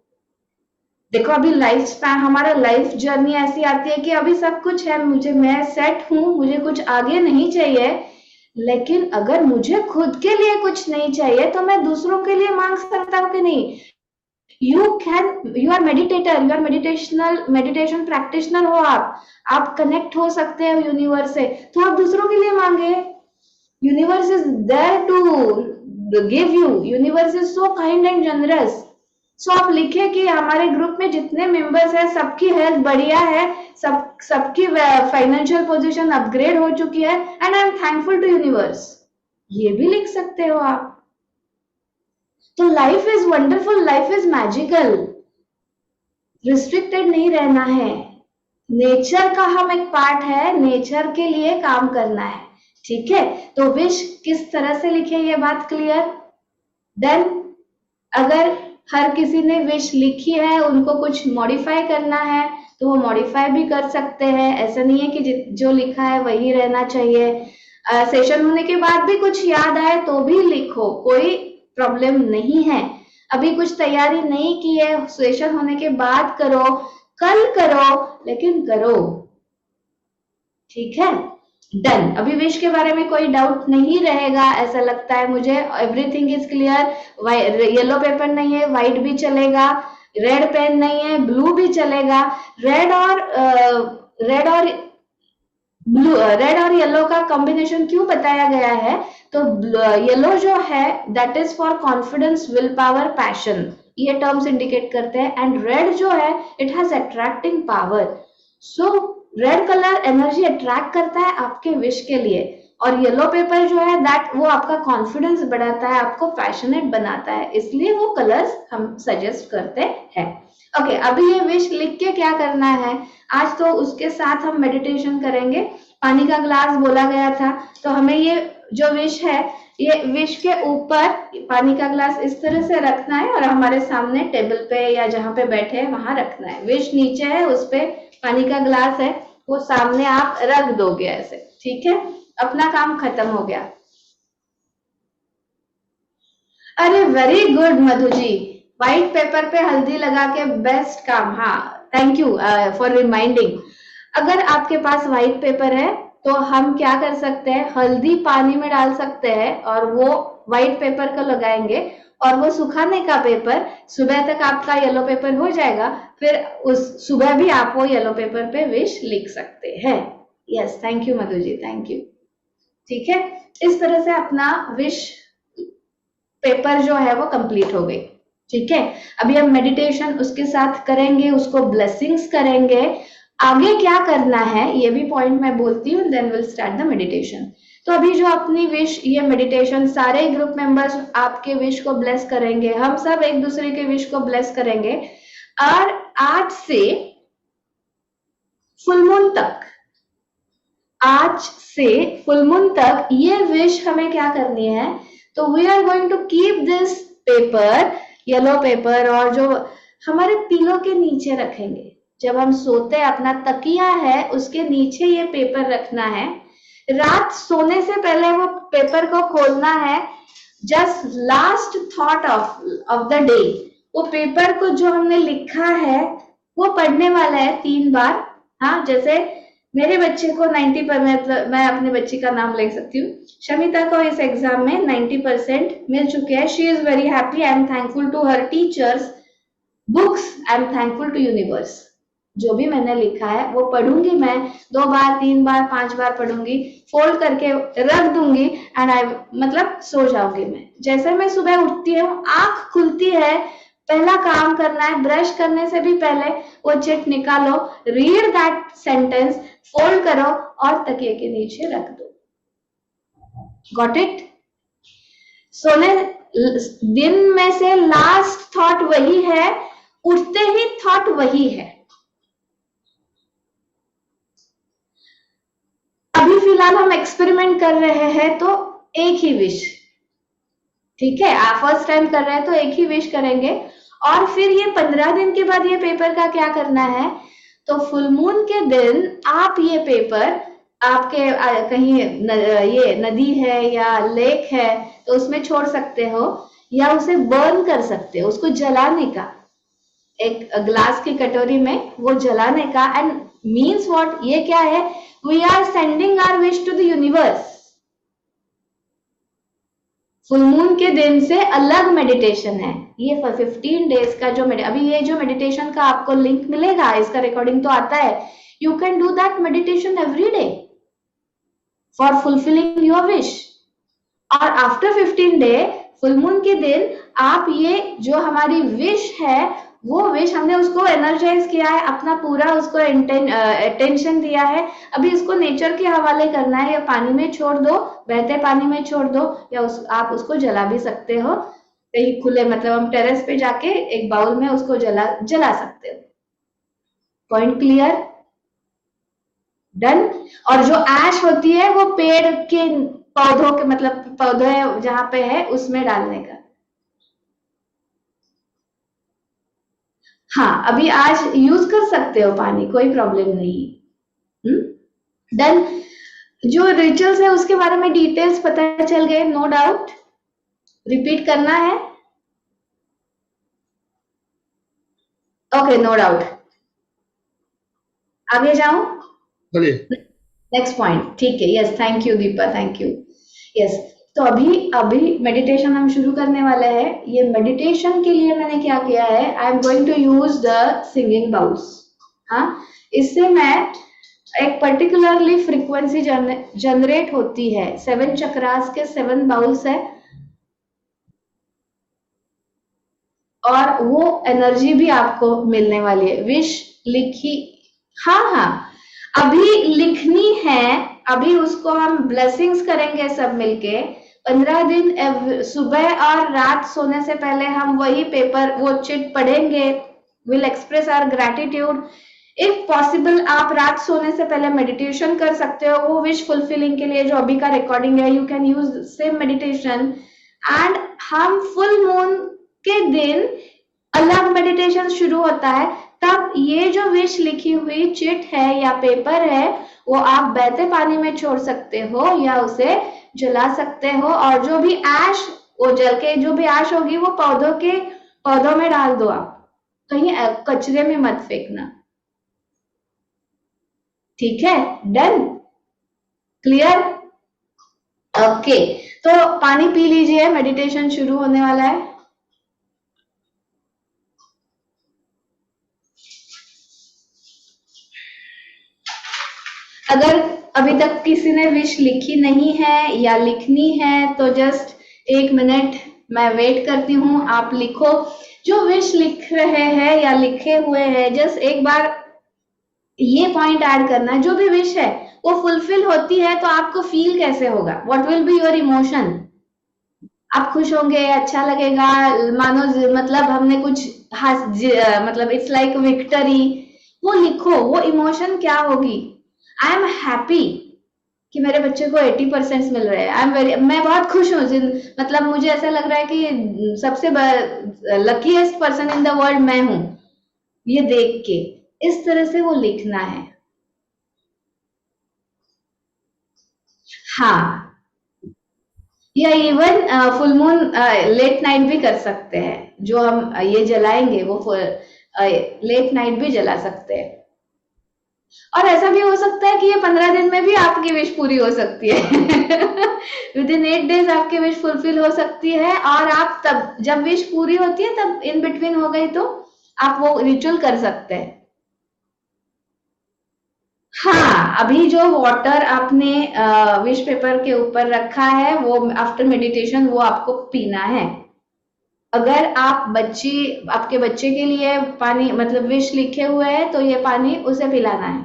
S2: देखो अभी लाइफ स्पैन, हमारा लाइफ जर्नी ऐसी आती है कि अभी सब कुछ है, मैं सेट हूं, मुझे कुछ आगे नहीं चाहिए, लेकिन अगर मुझे खुद के लिए कुछ नहीं चाहिए तो मैं दूसरों के लिए मांग सकता हूं कि नहीं? You are meditator, you are meditation practitioner हो आप कनेक्ट हो सकते हो यूनिवर्स से, तो आप दूसरों के लिए मांगे। Universe is there to give you, universe is so kind and generous. So आप लिखे कि हमारे ग्रुप में जितने मेंबर्स हैं सबकी हेल्थ बढ़िया है, सबकी फाइनेंशियल पोजीशन अपग्रेड हो चुकी है, and I am thankful to universe. ये भी लिख सकते हो आप। तो life is wonderful, life is magical, restricted नहीं रहना है। नेचर का हम एक पार्ट है, नेचर के लिए काम करना है। ठीक है, तो विश किस तरह से लिखे, ये बात क्लियर। देन अगर हर किसी ने विश लिखी है, उनको कुछ मॉडिफाई करना है तो वो मॉडिफाई भी कर सकते हैं। ऐसा नहीं है कि जो लिखा है वही रहना चाहिए। सेशन होने के बाद भी कुछ याद आए तो भी लिखो, कोई प्रॉब्लम नहीं है। अभी कुछ तैयारी नहीं की है, सेशन होने के बाद करो, कल करो, लेकिन करो। ठीक है, डन। अभी विश के बारे में कोई डाउट नहीं रहेगा ऐसा लगता है मुझे। Everything is clear. Yellow paper नहीं है, व्हाइट भी चलेगा, रेड पेन नहीं है, ब्लू भी चलेगा। रेड और रेड और येलो का कॉम्बिनेशन क्यों बताया गया है? तो येलो जो है that is for confidence, will power, passion, ये टर्म्स इंडिकेट करते हैं। एंड रेड जो है it has attracting power. So red colour energy attract करता है आपके विश के लिए, और येलो पेपर जो है दैट वो आपका कॉन्फिडेंस बढ़ाता है, आपको पैशनेट बनाता है, इसलिए वो कलर्स हम सजेस्ट करते हैं। ओके, अभी ये विश लिख के क्या करना है, आज तो उसके साथ हम मेडिटेशन करेंगे। पानी का ग्लास बोला गया था, तो हमें ये जो विश है, ये विश के ऊपर पानी का ग्लास इस तरह से रखना है और हमारे सामने टेबल पे या जहां पे बैठे हैं वहां रखना है। विश नीचे है, उस पे पानी का ग्लास है, वो सामने आप रख दोगे ऐसे। ठीक है, अपना काम खत्म हो गया। अरे very good Madhu ji, white paper पे हल्दी लगा के बेस्ट काम। हाँ, थैंक यू फॉर रिमाइंडिंग। अगर आपके पास व्हाइट पेपर है तो हम क्या कर सकते हैं, हल्दी पानी में डाल सकते हैं और वो व्हाइट पेपर को लगाएंगे और वो सुखाने का पेपर सुबह तक आपका येलो पेपर हो जाएगा, फिर उस सुबह भी आप वो येलो पेपर पे विश लिख सकते हैं। Yes, thank you Madhu ji, thank you. ठीक है, इस तरह से अपना विश पेपर जो है वो कंप्लीट हो गई। ठीक है, अभी हम मेडिटेशन उसके साथ करेंगे, उसको ब्लेसिंग्स करेंगे। आगे क्या करना है ये भी पॉइंट मैं बोलती हूँ, then will start the meditation. तो अभी जो अपनी विश, ये मेडिटेशन सारे ग्रुप मेंबर्स आपके विश को ब्लेस करेंगे, हम सब एक दूसरे के विश को ब्लेस करेंगे। और आज से फुल मून तक, आज से फुल मून तक ये विश हमें क्या करनी है, तो we are going to keep this paper, yellow paper, और जो हमारे पिलो के नीचे रखेंगे। जब हम सोते हैं, अपना तकिया है उसके नीचे ये पेपर रखना है। रात सोने से पहले वो पेपर को खोलना है, just last thought of the day. वो पेपर को जो हमने लिखा है वो पढ़ने वाला है 3 बार। हाँ, जैसे मेरे बच्चे को 90 पर, मतलब मैं अपने बच्ची का नाम ले सकती हूँ, शमिता को इस एग्जाम में 90% मिल चुके हैं। She is very happy, I am thankful to her teachers, books, I am thankful to universe. जो भी मैंने लिखा है वो पढ़ूंगी मैं 2 बार 3 बार 5 बार पढ़ूंगी, फोल्ड करके रख दूंगी एंड आई, मतलब सो जाऊंगी मैं। जैसे मैं सुबह उठती हूँ, आंख खुलती है, पहला काम करना है, ब्रश करने से भी पहले वो चिट निकालो, रीड दैट सेंटेंस, फोल्ड करो और तकिए के नीचे रख दो। Got it? सोने दिन में से लास्ट थॉट वही है, उठते ही थॉट वही है। अभी फिलहाल हम एक्सपेरिमेंट कर रहे हैं तो एक ही विश, ठीक है, आप फर्स्ट टाइम कर रहे हैं तो एक ही विश करेंगे। और फिर ये 15 दिन के बाद ये पेपर का क्या करना है, तो फुल मून के दिन आप ये पेपर आपके कहीं ये नदी है या लेक है तो उसमें छोड़ सकते हो, या उसे बर्न कर सकते हो, उसको जलाने का, एक ग्लास की कटोरी में वो जलाने का। एंड मीन्स व्हाट, ये क्या है, we are sending our wish to the universe. Full moon के दिन से अलग मेडिटेशन है ये, 15 डेज का जो अभी ये जो मेडिटेशन का आपको लिंक मिलेगा, इसका रिकॉर्डिंग तो आता है, you can do that meditation every day for fulfilling your wish. और आफ्टर 15 डे फुल मून के दिन आप ये जो हमारी विश है, वो विश हमने उसको एनर्जाइज किया है, अपना पूरा उसको अटेंशन दिया है, अभी इसको नेचर के हवाले करना है, या पानी में छोड़ दो, बहते पानी में छोड़ दो, या आप उसको जला भी सकते हो कहीं खुले, मतलब हम टेरेस पे जाके एक बाउल में उसको जला सकते हो। Point clear? डन। और जो ऐश होती है वो पेड़ के पौधों के, मतलब पौधे जहां पे है उसमें डालने का। हाँ, अभी आज यूज कर सकते हो पानी, कोई प्रॉब्लम नहीं। देन जो रिचुअल्स है उसके बारे में डिटेल्स पता चल गए, नो डाउट। रिपीट करना है? Okay, no doubt. आगे जाऊं?
S1: चलिए।
S2: नेक्स्ट पॉइंट, ठीक है। Yes, thank you Deepa, thank you. Yes, तो अभी मेडिटेशन हम शुरू करने वाले हैं। ये मेडिटेशन के लिए मैंने क्या किया है, I am going to use the singing bowls. हाँ, इससे मैं एक पर्टिकुलरली फ्रीक्वेंसी जनरेट होती है। 7 चक्रास के 7 बाउल्स है और वो एनर्जी भी आपको मिलने वाली है। विश लिखी, हाँ, अभी लिखनी है, अभी उसको हम ब्लेसिंग्स करेंगे सब मिलके। 15 दिन सुबह और रात सोने से पहले हम वही पेपर, वो चिट पढ़ेंगे, will express our gratitude. If possible आप रात सोने से पहले मेडिटेशन कर सकते हो, वो विश फुलफिलिंग के लिए जो अभी का रिकॉर्डिंग है, you can use same meditation. And हम फुल मून के दिन अलग मेडिटेशन शुरू होता है, तब ये जो विश लिखी हुई चिट है या पेपर है वो आप बहते पानी में छोड़ सकते हो या उसे जला सकते हो। और जो भी ऐश, वो जल के जो भी ऐश होगी वो पौधों में डाल दो, आप कहीं कचरे में मत फेंकना। ठीक है, डन, क्लियर, ओके। तो पानी पी लीजिए, मेडिटेशन शुरू होने वाला है। अगर अभी तक किसी ने विश लिखी नहीं है या लिखनी है तो जस्ट 1 मिनट मैं वेट करती हूँ, आप लिखो। जो विश लिख रहे हैं या लिखे हुए हैं, जस्ट एक बार ये पॉइंट ऐड करना है, जो भी विश है वो फुलफिल होती है तो आपको फील कैसे होगा, what will be your emotion. आप खुश होंगे, अच्छा लगेगा, मानो मतलब हमने कुछ मतलब इट्स लाइक विक्टरी, वो लिखो, वो इमोशन क्या होगी। आई एम हैप्पी कि मेरे बच्चे को 80% मिल रहे हैं, आई एम वेरी, मैं बहुत खुश हूँ, मतलब मुझे ऐसा लग रहा है कि सबसे luckiest person in the world मैं हूँ, ये देख के। इस तरह से वो लिखना है। हाँ, या even full moon late night भी कर सकते हैं, जो हम ये जलाएंगे वो लेट नाइट भी जला सकते हैं। और ऐसा भी हो सकता है कि ये 15 दिन में भी आपकी विश पूरी हो सकती है। विद इन 8 डेज आपकी विश फुलफिल हो सकती है, और आप तब जब विश पूरी होती है तब इन बिटवीन हो गई तो आप वो रिचुअल कर सकते हैं। हाँ, अभी जो वाटर आपने विश पेपर के ऊपर रखा है वो आफ्टर मेडिटेशन वो आपको पीना है। अगर आप बच्ची आपके बच्चे के लिए पानी मतलब विश लिखे हुए हैं तो ये पानी उसे पिलाना है।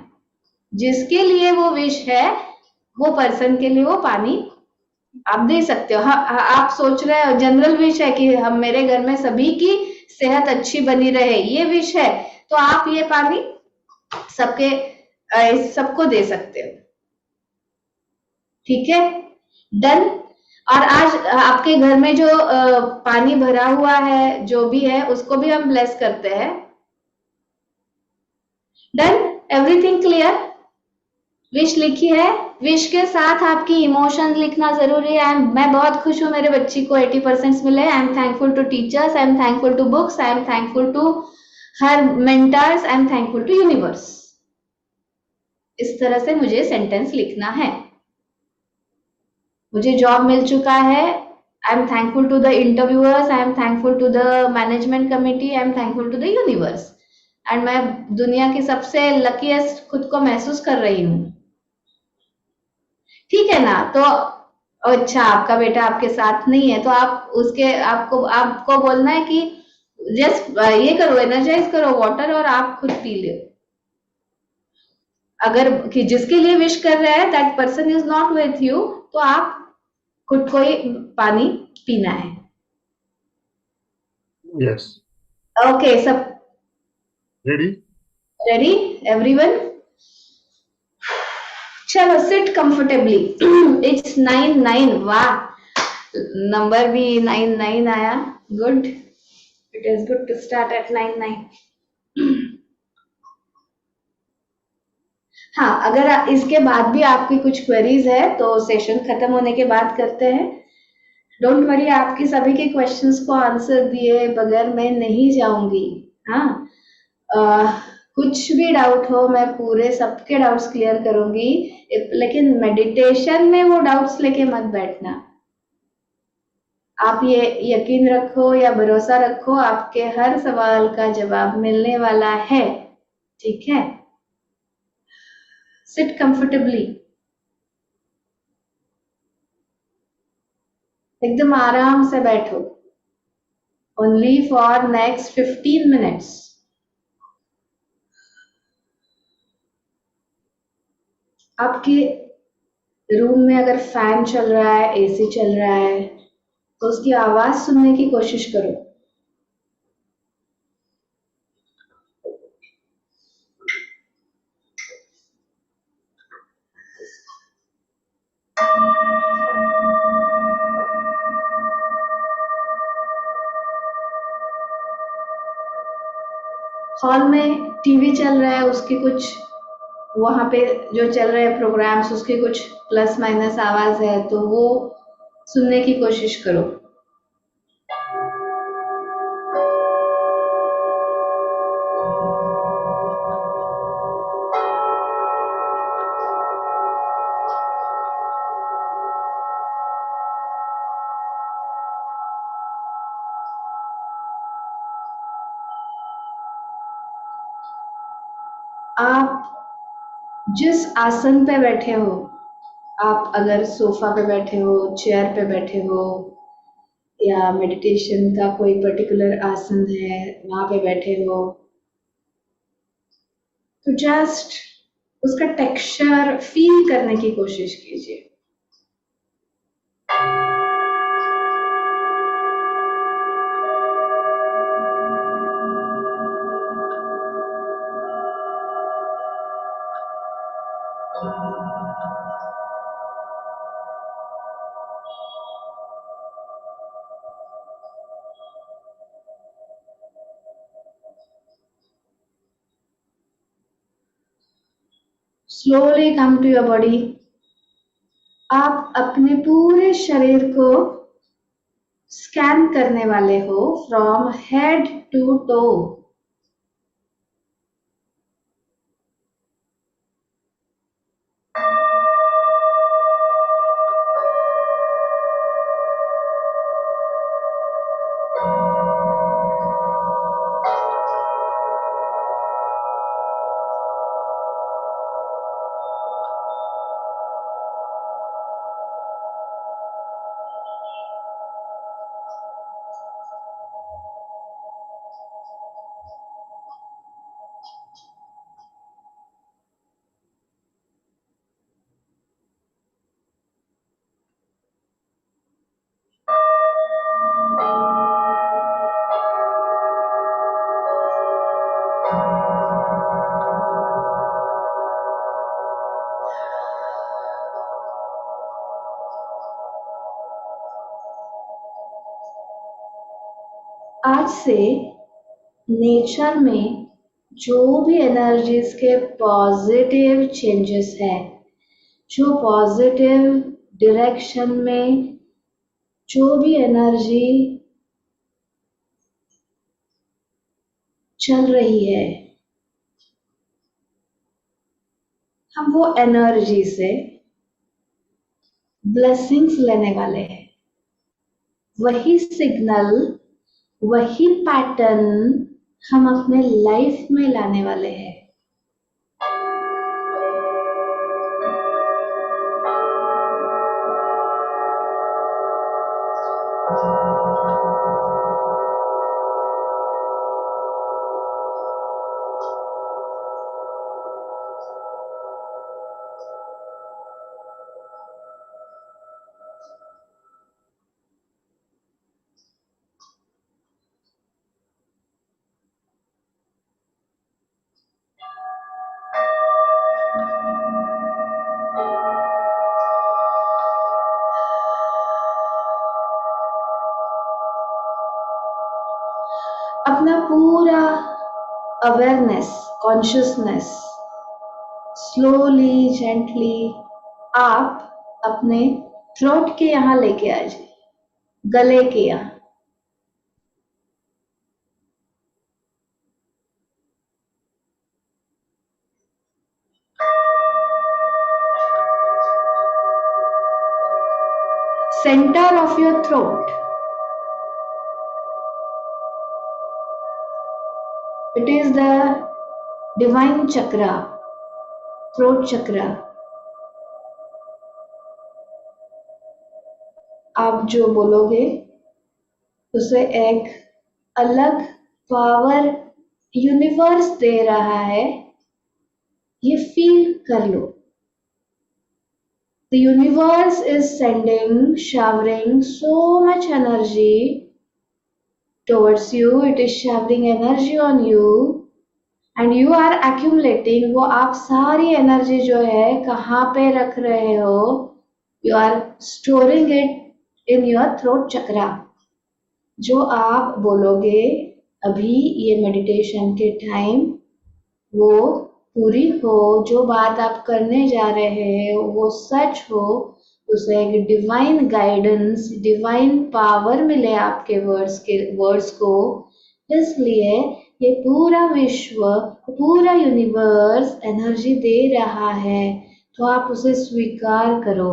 S2: जिसके लिए वो विश है वो पर्सन के लिए वो पानी आप दे सकते हो। हाँ, आप सोच रहे हो जनरल विश है कि हम मेरे घर में सभी की सेहत अच्छी बनी रहे, ये विश है, तो आप ये पानी सबके सबको दे सकते हो। ठीक है, डन। और आज आपके घर में जो पानी भरा हुआ है जो भी है उसको भी हम ब्लेस करते हैं। Done, everything clear. विश लिखी है, विश के साथ आपकी इमोशन लिखना जरूरी है। मैं बहुत खुश हूँ मेरे बच्ची को 80% मिले, I am thankful to teachers, I am thankful to books, I am thankful to her mentors, I am thankful to universe. इस तरह से मुझे सेंटेंस लिखना है। मुझे जॉब मिल चुका है, I am thankful to the interviewers, I am thankful to the management committee, I am thankful to the universe, and मैं दुनिया की सबसे लकीएस्ट खुद को महसूस कर रही हूँ। ठीक है ना। तो अच्छा, आपका बेटा आपके साथ नहीं है तो आप उसके आपको आपको बोलना है कि जस्ट ये करो, एनर्जाइज करो वाटर और आप खुद पी लो। अगर कि जिसके लिए विश कर रहे हैं that person is not with you, तो आप खुद को ही पानी पीना है।
S1: यस,
S2: ओके, सब
S1: रेडी।
S2: Ready everyone. चलो सिट कंफर्टेबली। इट्स 9-9, वाह, नंबर भी 9-9 आया, good, it is good to start at 9-9। हाँ, अगर इसके बाद भी आपकी कुछ क्वेरीज है तो सेशन खत्म होने के बाद करते हैं। डोंट वरी, आपकी सभी के क्वेश्चंस को आंसर दिए बगैर मैं नहीं जाऊंगी। हाँ, अह, कुछ भी डाउट हो मैं पूरे सबके डाउट्स क्लियर करूंगी, लेकिन मेडिटेशन में वो डाउट्स लेके मत बैठना। आप ये यकीन रखो या भरोसा रखो, आपके हर सवाल का जवाब मिलने वाला है। ठीक है, सिट कंफर्टेबली, एकदम आराम से बैठो। Only for next 15 minutes. आपके रूम में अगर फैन चल रहा है, एसी चल रहा है, तो उसकी आवाज सुनने की कोशिश करो। हॉल में टीवी चल रहा है, उसकी कुछ वहां पे जो चल रहे हैं प्रोग्राम्स उसकी कुछ प्लस माइनस आवाज है तो वो सुनने की कोशिश करो। आप जिस आसन पे बैठे हो, आप अगर सोफा पे बैठे हो, चेयर पे बैठे हो, या मेडिटेशन का कोई पर्टिकुलर आसन है वहां पे बैठे हो, तो जस्ट उसका टेक्सचर फील करने की कोशिश कीजिए। Slowly come to your body. आप अपने पूरे शरीर को स्कैन करने वाले हो फ्रॉम हेड टू टो। आज से नेचर में जो भी एनर्जीज के पॉजिटिव चेंजेस है, जो पॉजिटिव डायरेक्शन में जो भी एनर्जी चल रही है, हम वो एनर्जी से ब्लेसिंग्स लेने वाले हैं। वही सिग्नल, वही पैटर्न हम अपने लाइफ में लाने वाले हैं। अपना पूरा अवेयरनेस, कॉन्शियसनेस स्लोली जेंटली आप अपने थ्रोट के यहाँ लेके आ जाइए, गले के यहाँ। Centre of your throat, it is the divine chakra, throat chakra। आप जो बोलोगे उसे एक अलग पावर यूनिवर्स दे रहा है, ये फील कर लो। The universe is sending, showering so much energy towards you. It is showering energy on you and you are accumulating। वो आप सारी एनर्जी जो है कहाँ पे रख रहे हो? You are storing it in your throat chakra। जो आप बोलोगे अभी ये मेडिटेशन के टाइम, वो पूरी हो, जो बात आप करने जा रहे हैं वो सच हो, उसे एक डिवाइन गाइडेंस, डिवाइन पावर मिले आपके वर्ड्स को। इसलिए ये पूरा विश्व, पूरा यूनिवर्स एनर्जी दे रहा है, तो आप उसे स्वीकार करो।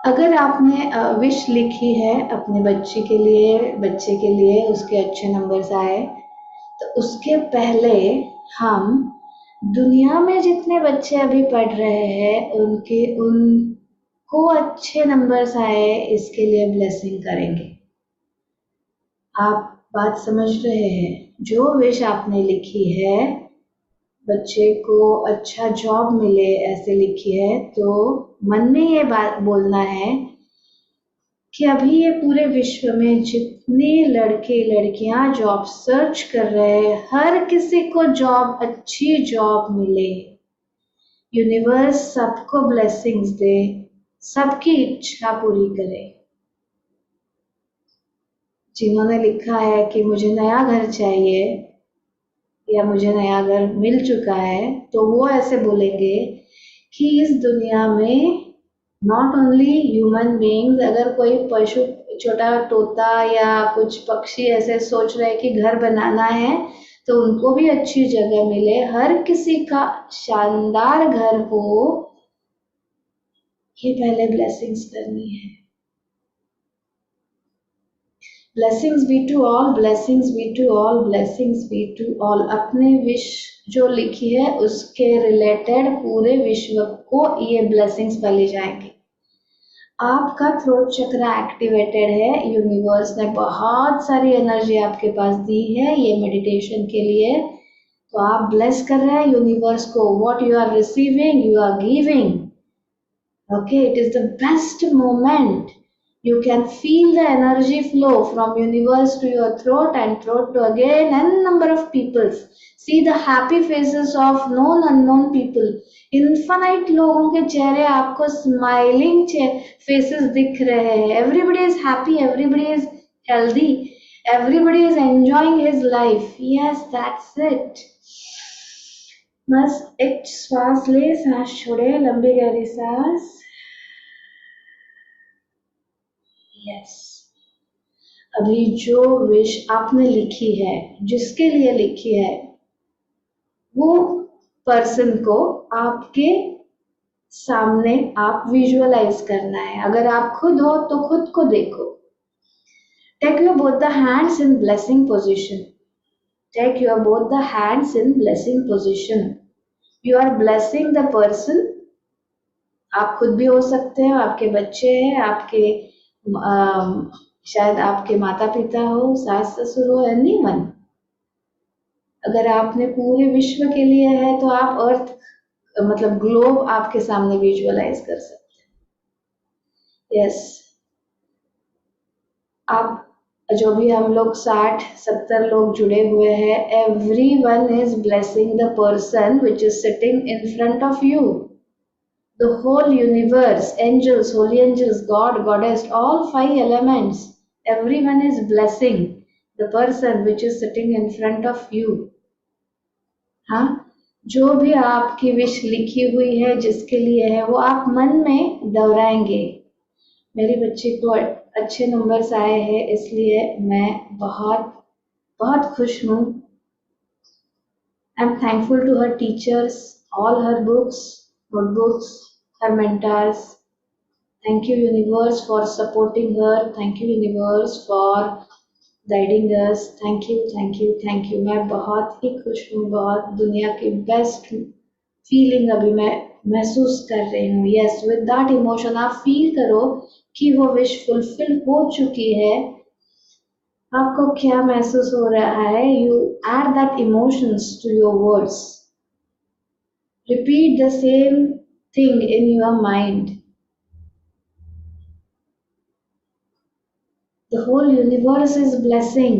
S2: अगर आपने विश लिखी है अपने बच्चे के लिए उसके अच्छे नंबर्स आए, तो उसके पहले हम दुनिया में जितने बच्चे अभी पढ़ रहे हैं उनको अच्छे नंबर्स आए इसके लिए ब्लेसिंग करेंगे। आप बात समझ रहे हैं? जो विश आपने लिखी है बच्चे को अच्छा जॉब मिले ऐसे लिखी है, तो मन में ये बात बोलना है कि अभी ये पूरे विश्व में जितने लड़के लड़कियां जॉब सर्च कर रहे हैं, हर किसी को अच्छी जॉब मिले। यूनिवर्स सबको ब्लेसिंग्स दे, सबकी इच्छा पूरी करे। जिन्होंने लिखा है कि मुझे नया घर चाहिए या मुझे नया घर मिल चुका है, तो वो ऐसे बोलेंगे कि इस दुनिया में नॉट ओनली ह्यूमन बीइंग्स, अगर कोई पशु, छोटा तोता या कुछ पक्षी ऐसे सोच रहे हैं कि घर बनाना है, तो उनको भी अच्छी जगह मिले, हर किसी का शानदार घर हो, ये पहले ब्लेसिंग्स करनी है। Blessings be to all, blessings be to all, blessings be to all. अपने विश जो लिखी है उसके रिलेटेड पूरे विश्व को ये ब्लेसिंग्स पहले जाएंगे। आपका थ्रोट चक्र एक्टिवेटेड है, यूनिवर्स ने बहुत सारी एनर्जी आपके पास दी है ये मेडिटेशन के लिए, तो आप ब्लेस कर रहे हैं यूनिवर्स को। What you are receiving you are giving. Okay, it is the best moment. You can feel the energy flow from universe to your throat and throat to again n number of people. See the happy faces of known unknown people. Infinite लोगों के चेहरे आपको smiling faces दिख रहे हैं. Everybody is happy, everybody is healthy, everybody is enjoying his life. Yes, that's it. बस एक श्वास ले, सांस छोड़े, लंबी गहरी सांस। यस, अभी जो विश आपने लिखी है, जिसके लिए लिखी है, वो पर्सन को आपके सामने आप विजुअलाइज करना है। अगर आप खुद हो तो खुद को देखो। Take your both the hands in blessing position. Take your both the hands in blessing position. You are blessing the person. आप खुद भी हो सकते हैं, आपके बच्चे हैं, आपके शायद आपके माता पिता हो, सास ससुर हो, एनीवन। अगर आपने पूरे विश्व के लिए है तो आप अर्थ मतलब ग्लोब आपके सामने विजुअलाइज कर सकते हैं। यस, आप जो भी हम लोग 60-70 लोग जुड़े हुए हैं, everyone is blessing the person which is sitting in front of you. The whole universe, angels, holy angels, God, Goddess, all 5 elements, everyone is blessing the person which is sitting in front of you. हाँ, जो भी आपकी wish लिखी हुई है, जिसके लिए है, वो आप मन में दोहराएंगे। मेरे बच्चे को अच्छे नंबर्स आए हैं, इसलिए मैं बहुत बहुत खुश हूँ। I am thankful to her teachers, all her books, notebooks, her mentors. Thank you universe for supporting her. Thank you universe for guiding us. Thank you, thank you, thank you. मैं बहुत ही खुश हूँ, बहुत दुनिया की बेस्ट फीलिंग अभी मैं महसूस कर रही हूँ। यस, विद दैट इमोशन आप फील करो कि वो विश फुलफिल हो चुकी है। आपको क्या महसूस हो रहा है? You add that emotions to your words. Repeat the same thing in your mind. The whole universe is blessing.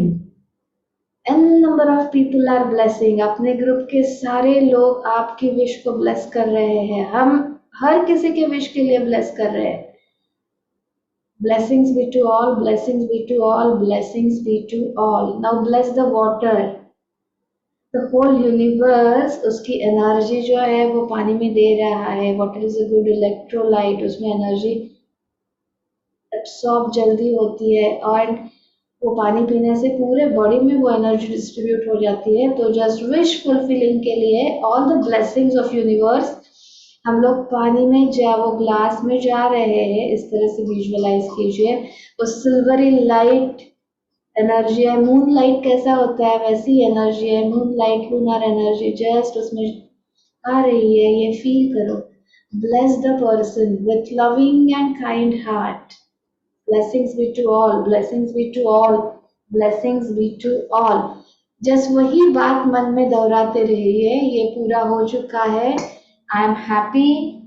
S2: N number of people are blessing. अपने ग्रुप के सारे लोग आपकी विश को ब्लेस कर रहे हैं। हम हर किसी के विश के लिए ब्लेस कर रहे हैं। Blessings be to all, blessings be to all, blessings be to all. Now bless the water. The whole universe, उसकी एनर्जी जो है वो पानी में दे रहा है। Water is a good electrolyte, उसमें एनर्जी एब्सॉर्ब जल्दी होती है और वो पानी पीने से पूरे बॉडी में वो एनर्जी डिस्ट्रीब्यूट हो जाती है। तो जस्ट विश फुलफिलिंग के लिए all the blessings of universe हम लोग पानी में वो ग्लास में जा रहे हैं, इस तरह से विजुअलाइज कीजिए। वो सिल्वरी लाइट एनर्जी है, मून लाइट कैसा होता है वैसी एनर्जी है, moon light lunar energy just उसमें आ रही है, ये फील करो। Bless the person with loving and kind heart, blessings be to all, blessings be to all, blessings be to all. Just वही बात मन में दोहराते रहिए, ये पूरा हो चुका है, I am happy,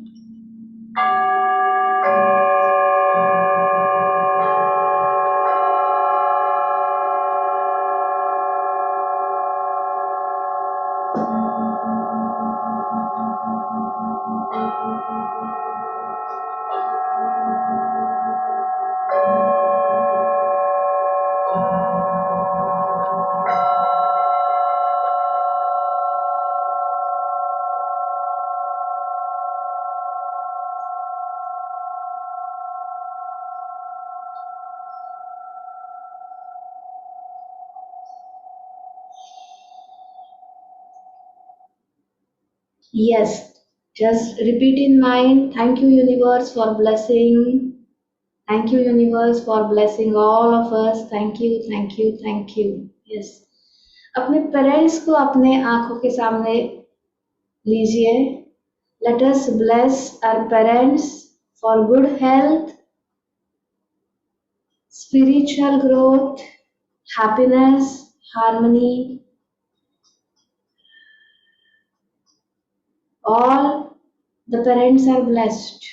S2: yes, just repeat in mind, thank you universe for blessing, thank you universe for blessing all of us, thank you, thank you, thank you। yes, अपने पेरेंट्स को अपने आंखों के सामने लीजिए। let us bless our parents for good health, spiritual growth, happiness, harmony, all the parents are blessed।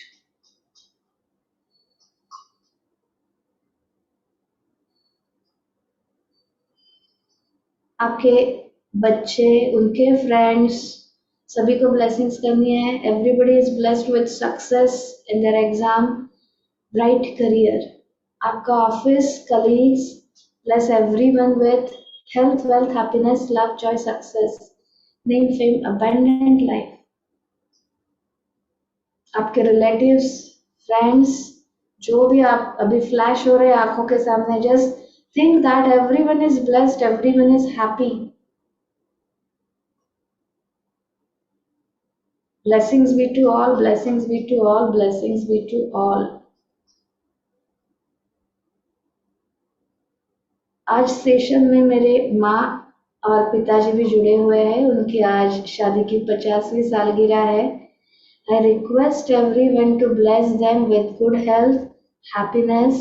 S2: आपके बच्चे, उनके फ्रेंड्स, सभी को ब्लेसिंग्स करनी है। Everybody is blessed with success in their exam, bright career. आपका office colleagues, bless everyone with health, wealth, happiness, love, joy, success, name, fame, abundant life. आपके relatives, friends, जो भी आप अभी फ्लैश हो रहे हैं आंखों के सामने, just think that everyone is blessed, everyone is happy, blessings be to all, blessings be to all, blessings be to all। आज सेशन में मेरे माँ और पिताजी भी जुड़े हुए हैं, उनकी आज शादी की 50वीं सालगिरह है। I request everyone to bless them with good health, happiness,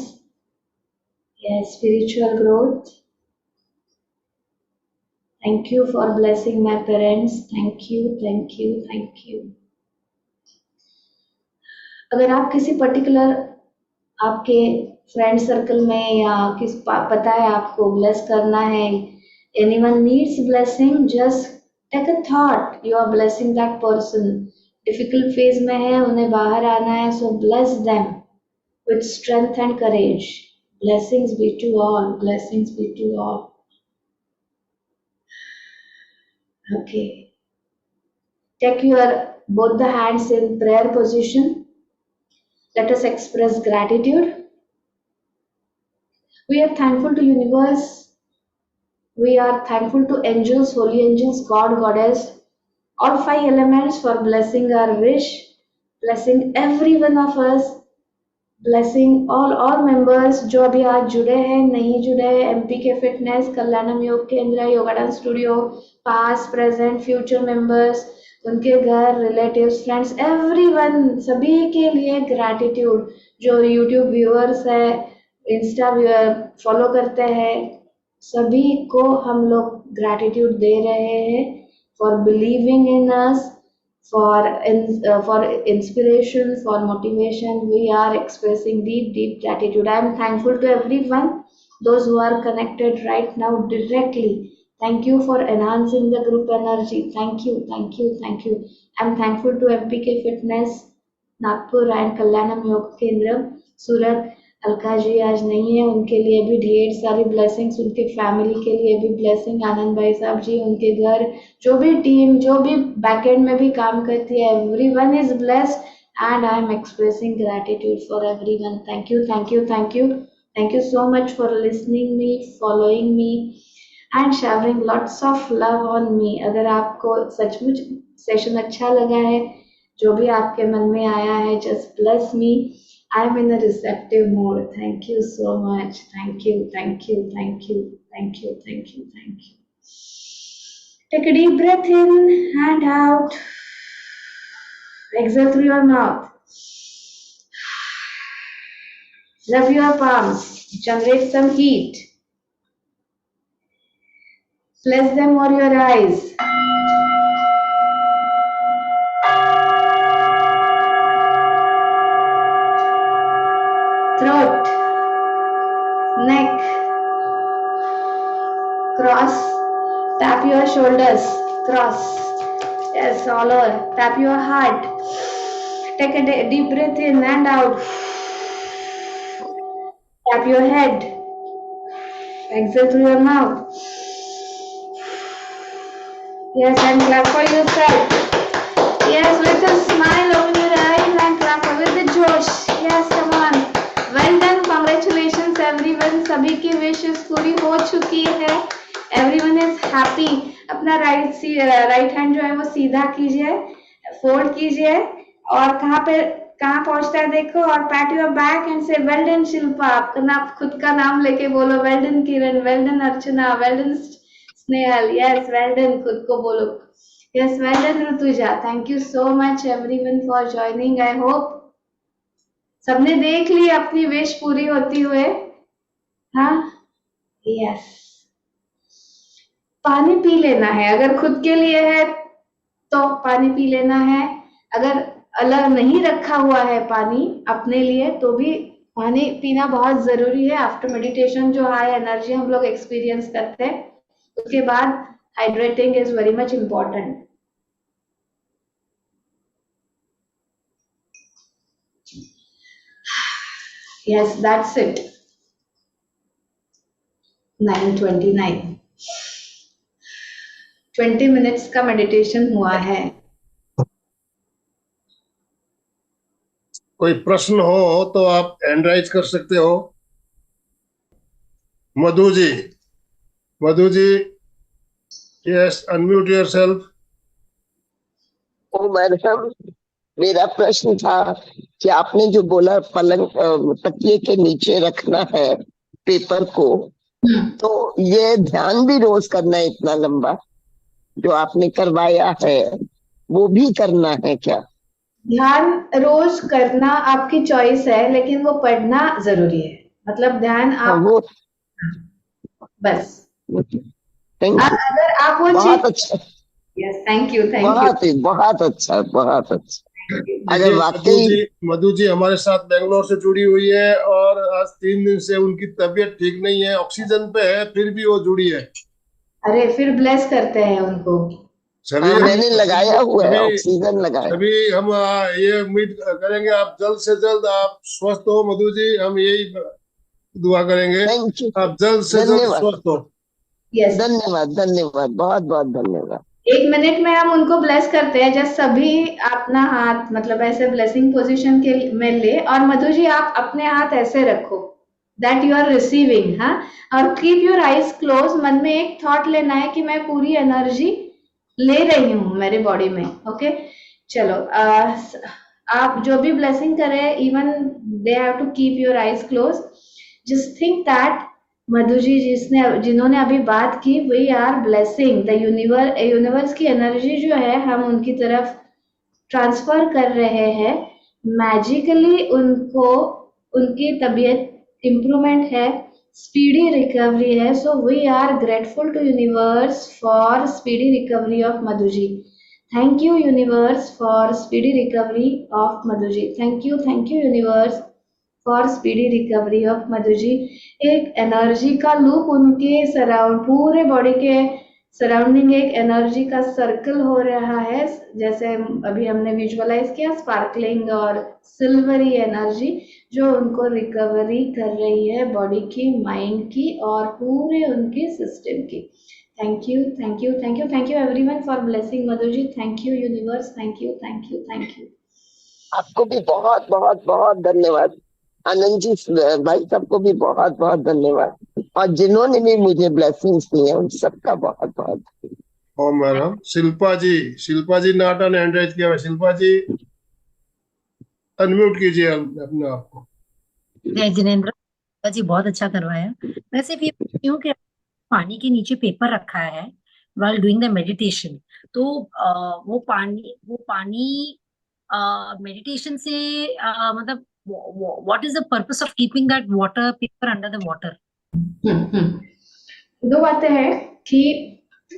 S2: yes, spiritual growth। Thank you for blessing my parents, thank you, thank you, thank you। अगर आप किसी पर्टिकुलर आपके फ्रेंड सर्कल में या पता है आपको ब्लेस करना है, anyone needs blessing, just take a thought, you are blessing that person. Difficult phase में है, उन्हें बाहर आना है, so bless them with strength and courage. Blessings be to all, blessings be to all. Okay, take your both the hands in prayer position, let us express gratitude। We are thankful to universe, we are thankful to angels, holy angels, God, goddess, all 5 elements for blessing our wish, blessing every one of us, blessing all members जो अभी आज जुड़े हैं, नहीं जुड़े हैं, MP के fitness, कल्याणम योग केंद्र, yoga dance studio, past present future members, उनके घर, रिलेटिव्स, फ्रेंड्स, एवरीवन, सभी के लिए ग्रैटिट्यूड। जो यूट्यूब व्यूअर्स है, इंस्टा फॉलो करते हैं, सभी को हम लोग ग्रैटिट्यूड दे रहे हैं for believing in us, for inspiration, for motivation। We are expressing deep gratitude। I am thankful to everyone, those who are connected right now directly। Thank you for enhancing the group energy, thank you, thank you, thank you। I am thankful to MPK Fitness, Nagpur and Kalyanam Yog Kendra, सूरत। अलका जी आज नहीं है, उनके लिए भी ढेर सारी blessings, उनके family के लिए भी ब्लेसिंग। आनंद भाई साहब जी, उनके घर, जो भी टीम, जो भी बैकएंड में भी काम करती है, everyone is blessed and I M expressing gratitude for everyone. Thank you, thank you, thank you, thank you so much for listening me, following me and sharing lots of love on me. अगर आपको सचमुच session अच्छा लगा है, जो भी आपके मन में आया है, just bless me. I am in a receptive mode. Thank you so much. Thank you, thank you, thank you, thank you, thank you, thank you. Take a deep breath in and out. Exhale through your mouth. Rub your palms. Generate some heat. Place them over your eyes. Throat, neck, cross, tap your shoulders, cross, yes, all over, tap your heart, take a deep breath in and out, tap your head, exhale through your mouth, yes, and clap for yourself, yes, with a smile over your eyes and clap with the josh, yes, come on, well done, congratulations everyone, सभी की विशेष पूरी हो चुकी है, everyone is happy. अपना right hand जो है वो सीधा कीजिए, फोल्ड कीजिए और कहाँ पहुंचता है देखो, और pat your back and say well done Shilpa. अपना खुद का नाम लेके बोलो, well done Kiran, well done Archana, well done Snehal, yes well done, खुद को बोलो, yes well done Rutuja. Thank you so much everyone for joining. I hope सबने देख ली अपनी विश पूरी होती हुए. हाँ, यस. पानी पी लेना है, अगर खुद के लिए है तो पानी पी लेना है, अगर अलग नहीं रखा हुआ है पानी अपने लिए तो भी पानी पीना बहुत जरूरी है. आफ्टर मेडिटेशन जो हाई एनर्जी हम लोग एक्सपीरियंस करते हैं उसके बाद hydrating is very much important. Yes, that's it. 9:29, 20 minutes का मेडिटेशन हुआ है.
S1: कोई प्रश्न हो तो आप हैंड राइज कर सकते हो. Madhu ji, yes, unmute yourself.
S3: ओ मैडम, मेरा प्रश्न था कि आपने जो बोला पलंग तकिए के नीचे रखना है पेपर को, तो ये ध्यान भी रोज करना है इतना लंबा जो आपने करवाया है, वो भी करना है क्या?
S2: ध्यान रोज करना आपकी चॉइस है, लेकिन वो पढ़ना जरूरी है. मतलब ध्यान आप
S3: वो
S2: बस
S3: थैंक यू,
S2: अगर आप वो
S3: बहुत अच्छा,
S2: yes, thank you, thank you,
S3: बहुत अच्छा, बहुत अच्छा. अगर वाकई
S1: मधु जी हमारे साथ बेंगलोर से जुड़ी हुई है और आज 3 दिन से उनकी तबीयत ठीक नहीं है, ऑक्सीजन पे है, फिर भी वो जुड़ी है.
S2: अरे फिर ब्लेस करते हैं उनको.
S3: मैंने लगाया हुआ है, ऑक्सीजन लगाया.
S1: अभी हम ये उम्मीद करेंगे आप जल्द से जल्द आप स्वस्थ हो मधु जी, हम यही दुआ करेंगे आप जल्द से जल्द स्वस्थ हो.
S2: यस,
S3: धन्यवाद, धन्यवाद, बहुत बहुत धन्यवाद.
S2: 1 मिनट में हम उनको ब्लेस करते हैं. जस्ट सभी अपना हाथ मतलब ऐसे ब्लेसिंग पोजीशन के में ले, और मधु जी आप अपने हाथ ऐसे रखो दैट यू आर रिसीविंग. हाँ, और कीप योर आईज क्लोज. मन में एक थॉट लेना है कि मैं पूरी एनर्जी ले रही हूँ मेरे बॉडी में. ओके, चलो, आप जो भी ब्लेसिंग करें, even they have to keep your eyes close. Just think that Madhu ji जिन्होंने अभी बात की, we are blessing the universe की एनर्जी जो है हम उनकी तरफ ट्रांसफर कर रहे हैं. मैजिकली उनको उनकी तबीयत इम्प्रूवमेंट है, स्पीडी रिकवरी है. So we are grateful to universe for speedy recovery of Madhu ji. Thank you universe for speedy recovery of Madhu ji. Thank you universe for speedy recovery of Madhu ji. एक एनर्जी का लूप उनके पूरे बॉडी के सराउंडिंग एक energy का circle हो रहा है, जैसे अभी हमने विजुअलाइज किया, स्पार्कलिंग और सिल्वरी एनर्जी जो उनको रिकवरी कर रही है बॉडी की, माइंड की और पूरे उनके सिस्टम की. Thank you, thank you, thank you, thank you everyone for blessing Madhu ji. Thank you universe, thank you, thank you, thank you.
S3: आपको भी बहुत बहुत बहुत धन्यवाद. आनंद जी भाई सबको भी बहुत बहुत धन्यवाद, और जिन्होंने भी मुझे ब्लेसिंग्स दी हैं उन सबका बहुत बहुत.
S1: ओ मैडम, शिल्पा जी नाटन हैंड राइज किया हुआ. शिल्पा जी अनम्यूट कीजिए अपने आप को।
S4: जय जिनेन्द्र जी, बहुत अच्छा करवाया। मैं सिर्फ ये पूछती हूँ कि पानी के नीचे पेपर रखा है while doing the meditation, तो वो पानी मेडिटेशन से मतलब what is the purpose of keeping that water paper under the water?
S2: दो बातें हैं कि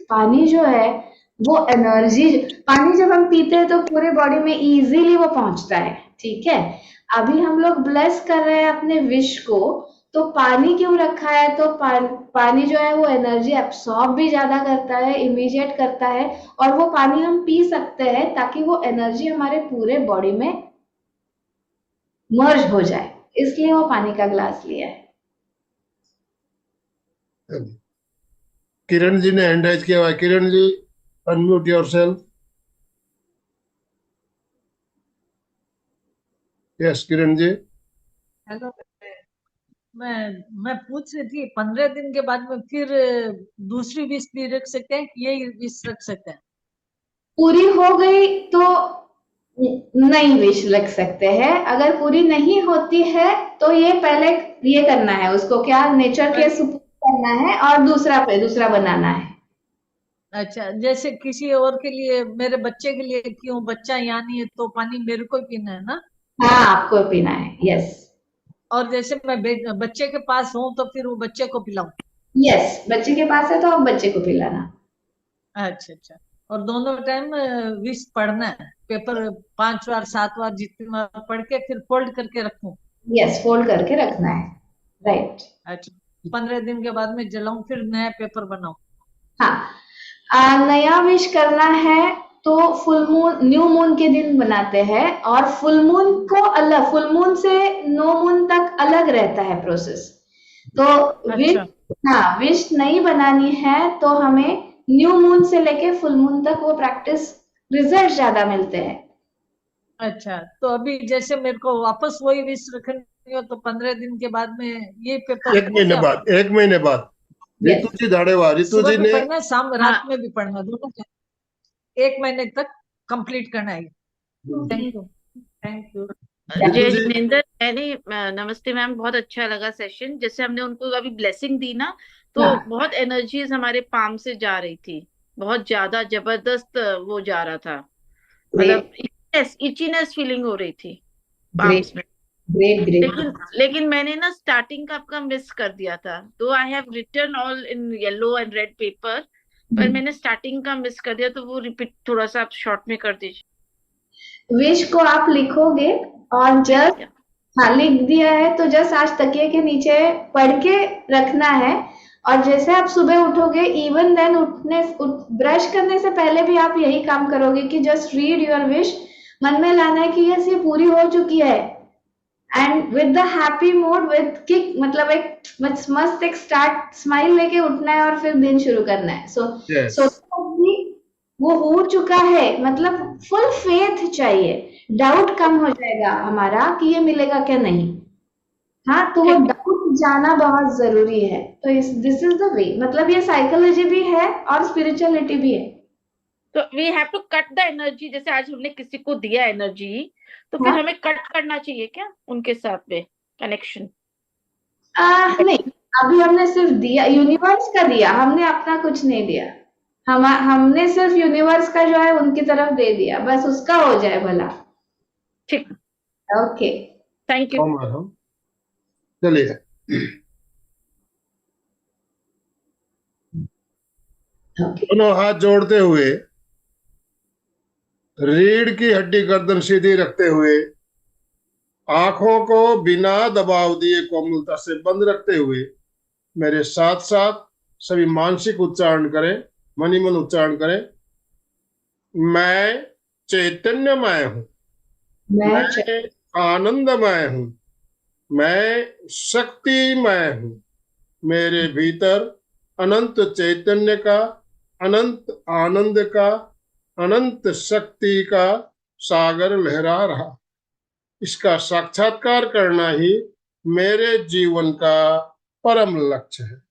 S2: पानी जो है वो एनर्जी, पानी जब हम पीते हैं तो पूरे बॉडी में इजीली वो पहुंचता है, ठीक है। अभी हम लोग ब्लेस कर रहे हैं अपने विश को, तो पानी क्यों रखा है, तो पानी जो है वो एनर्जी एब्सॉर्ब भी ज्यादा करता है, इमीडिएट करता है, और वो पानी हम पी सकते हैं ताकि वो एनर्जी हमारे पूरे बॉडी में मर्ज हो जाए, इसलिए वो पानी का ग्लास लिया है।
S1: किरण जी ने हैंड राइज किया हुआ है। Kiran ji, unmute yourself. Yes Kiran ji.
S5: Hello, मैं पूछ रही थी 15 दिन के बाद में फिर दूसरी विश भी रख सकते हैं कि यही विश रख सकते हैं?
S2: पूरी हो गई तो नई विश रख सकते हैं, अगर पूरी नहीं होती है तो ये पहले ये करना है, उसको क्या नेचर के सुपुर्द करना है और दूसरा बनाना है।
S5: अच्छा, जैसे किसी और के लिए, मेरे बच्चे के लिए, क्यों बच्चा यहाँ नहीं है तो पानी मेरे को ही पीना है ना?
S2: हाँ, आपको पीना है, यस।
S5: और जैसे मैं बच्चे के पास हूँ तो फिर वो बच्चे को पिलाऊं?
S2: यस, बच्चे के पास है तो आप बच्चे को पिलाना।
S5: अच्छा अच्छा। और दोनों टाइम विश पढ़ना है, पेपर 5 बार 7 बार जितनी बार पढ़ के फिर फोल्ड करके रखूं?
S2: यस, फोल्ड करके रखना है, राइट।
S5: अच्छा, 15 दिन के बाद में जलाऊं फिर नया पेपर बनाऊं?
S2: हाँ, नया विश करना है तो फुल मून, न्यू मून के दिन बनाते हैं, और फुल मून को अलग, फुल मून से नो मून तक अलग रहता है प्रोसेस। तो विश, हाँ, विश नहीं बनानी है तो हमें न्यू मून से लेके फुल मून तक वो प्रैक्टिस, रिजल्ट ज्यादा मिलते हैं।
S5: अच्छा, तो अभी जैसे मेरे को वापस वही विश रखनी हो तो 15 दिन के बाद में ये पेपर
S1: 1 महीने बाद, 1 महीने बाद। रितु जी धाड़ेवा, रितु जी ने
S5: पढ़ना, शाम रात में भी पढ़ना, दोनों 1 महीने तक कंप्लीट करना है। Thank you, thank you.
S6: जय जिनेन्द्र, नमस्ते मैम, बहुत अच्छा लगा सेशन। जैसे हमने उनको अभी ब्लेसिंग दी ना, तो बहुत एनर्जीज हमारे पाम से जा रही थी, बहुत ज्यादा जबरदस्त वो जा रहा था, मतलब इचीनेस फीलिंग हो रही थी पाम्स में। लेकिन मैंने ना स्टार्टिंग का आपका मिस कर दिया था, तो I have written all in yellow and red paper, पर मैंने स्टार्टिंग का मिस कर दिया, तो वो रिपीट थोड़ा सा आप शॉर्ट में कर दीजिए।
S2: विश को आप लिखोगे और जस्ट, हाँ, लिख दिया है तो जस्ट आज तकिए के नीचे पढ़ के रखना है, और जैसे आप सुबह उठोगे, इवन देन ब्रश करने से पहले भी आप यही काम करोगे कि जस्ट रीड योर विश, मन में लाना है कि यस, ये पूरी हो चुकी है, and with the happy mood, with kick, मतलब एक मस्त एक स्टार्ट स्माइल लेके उठना है और फिर दिन शुरू करना है। सो वो हो चुका है, मतलब फुल फेथ चाहिए, डाउट कम हो जाएगा हमारा कि ये मिलेगा क्या नहीं। हाँ, तो वो डाउट जाना बहुत जरूरी है। तो दिस इज द वे, मतलब ये साइकोलॉजी भी है और स्पिरिचुअलिटी भी है।
S6: तो we have to cut the energy, जैसे आज हमने किसी को दिया एनर्जी, तो फिर हमें कट करना चाहिए क्या उनके साथ में कनेक्शन?
S2: नहीं, अभी हमने सिर्फ दिया, यूनिवर्स का दिया, हमने अपना कुछ नहीं दिया, हमने सिर्फ यूनिवर्स का जो है उनकी तरफ दे दिया, बस उसका हो जाए भला।
S6: ठीक,
S2: ओके,
S6: थैंक यू।
S1: चलिए, दोनों हाथ जोड़ते हुए, रीढ़ की हड्डी गर्दन सीधी रखते हुए, आंखों को बिना दबाव दिए कोमलता से बंद रखते हुए, मेरे साथ साथ सभी मानसिक उच्चारण करें, मनी मन उच्चारण करें। मैं चैतन्यमय हूं, मैं आनंदमय हूं, मैं शक्तिमय हूं, मेरे भीतर अनंत चैतन्य का, अनंत आनंद का, अनंत शक्ति का सागर लहरा रहा। इसका साक्षात्कार करना ही मेरे जीवन का परम लक्ष्य है।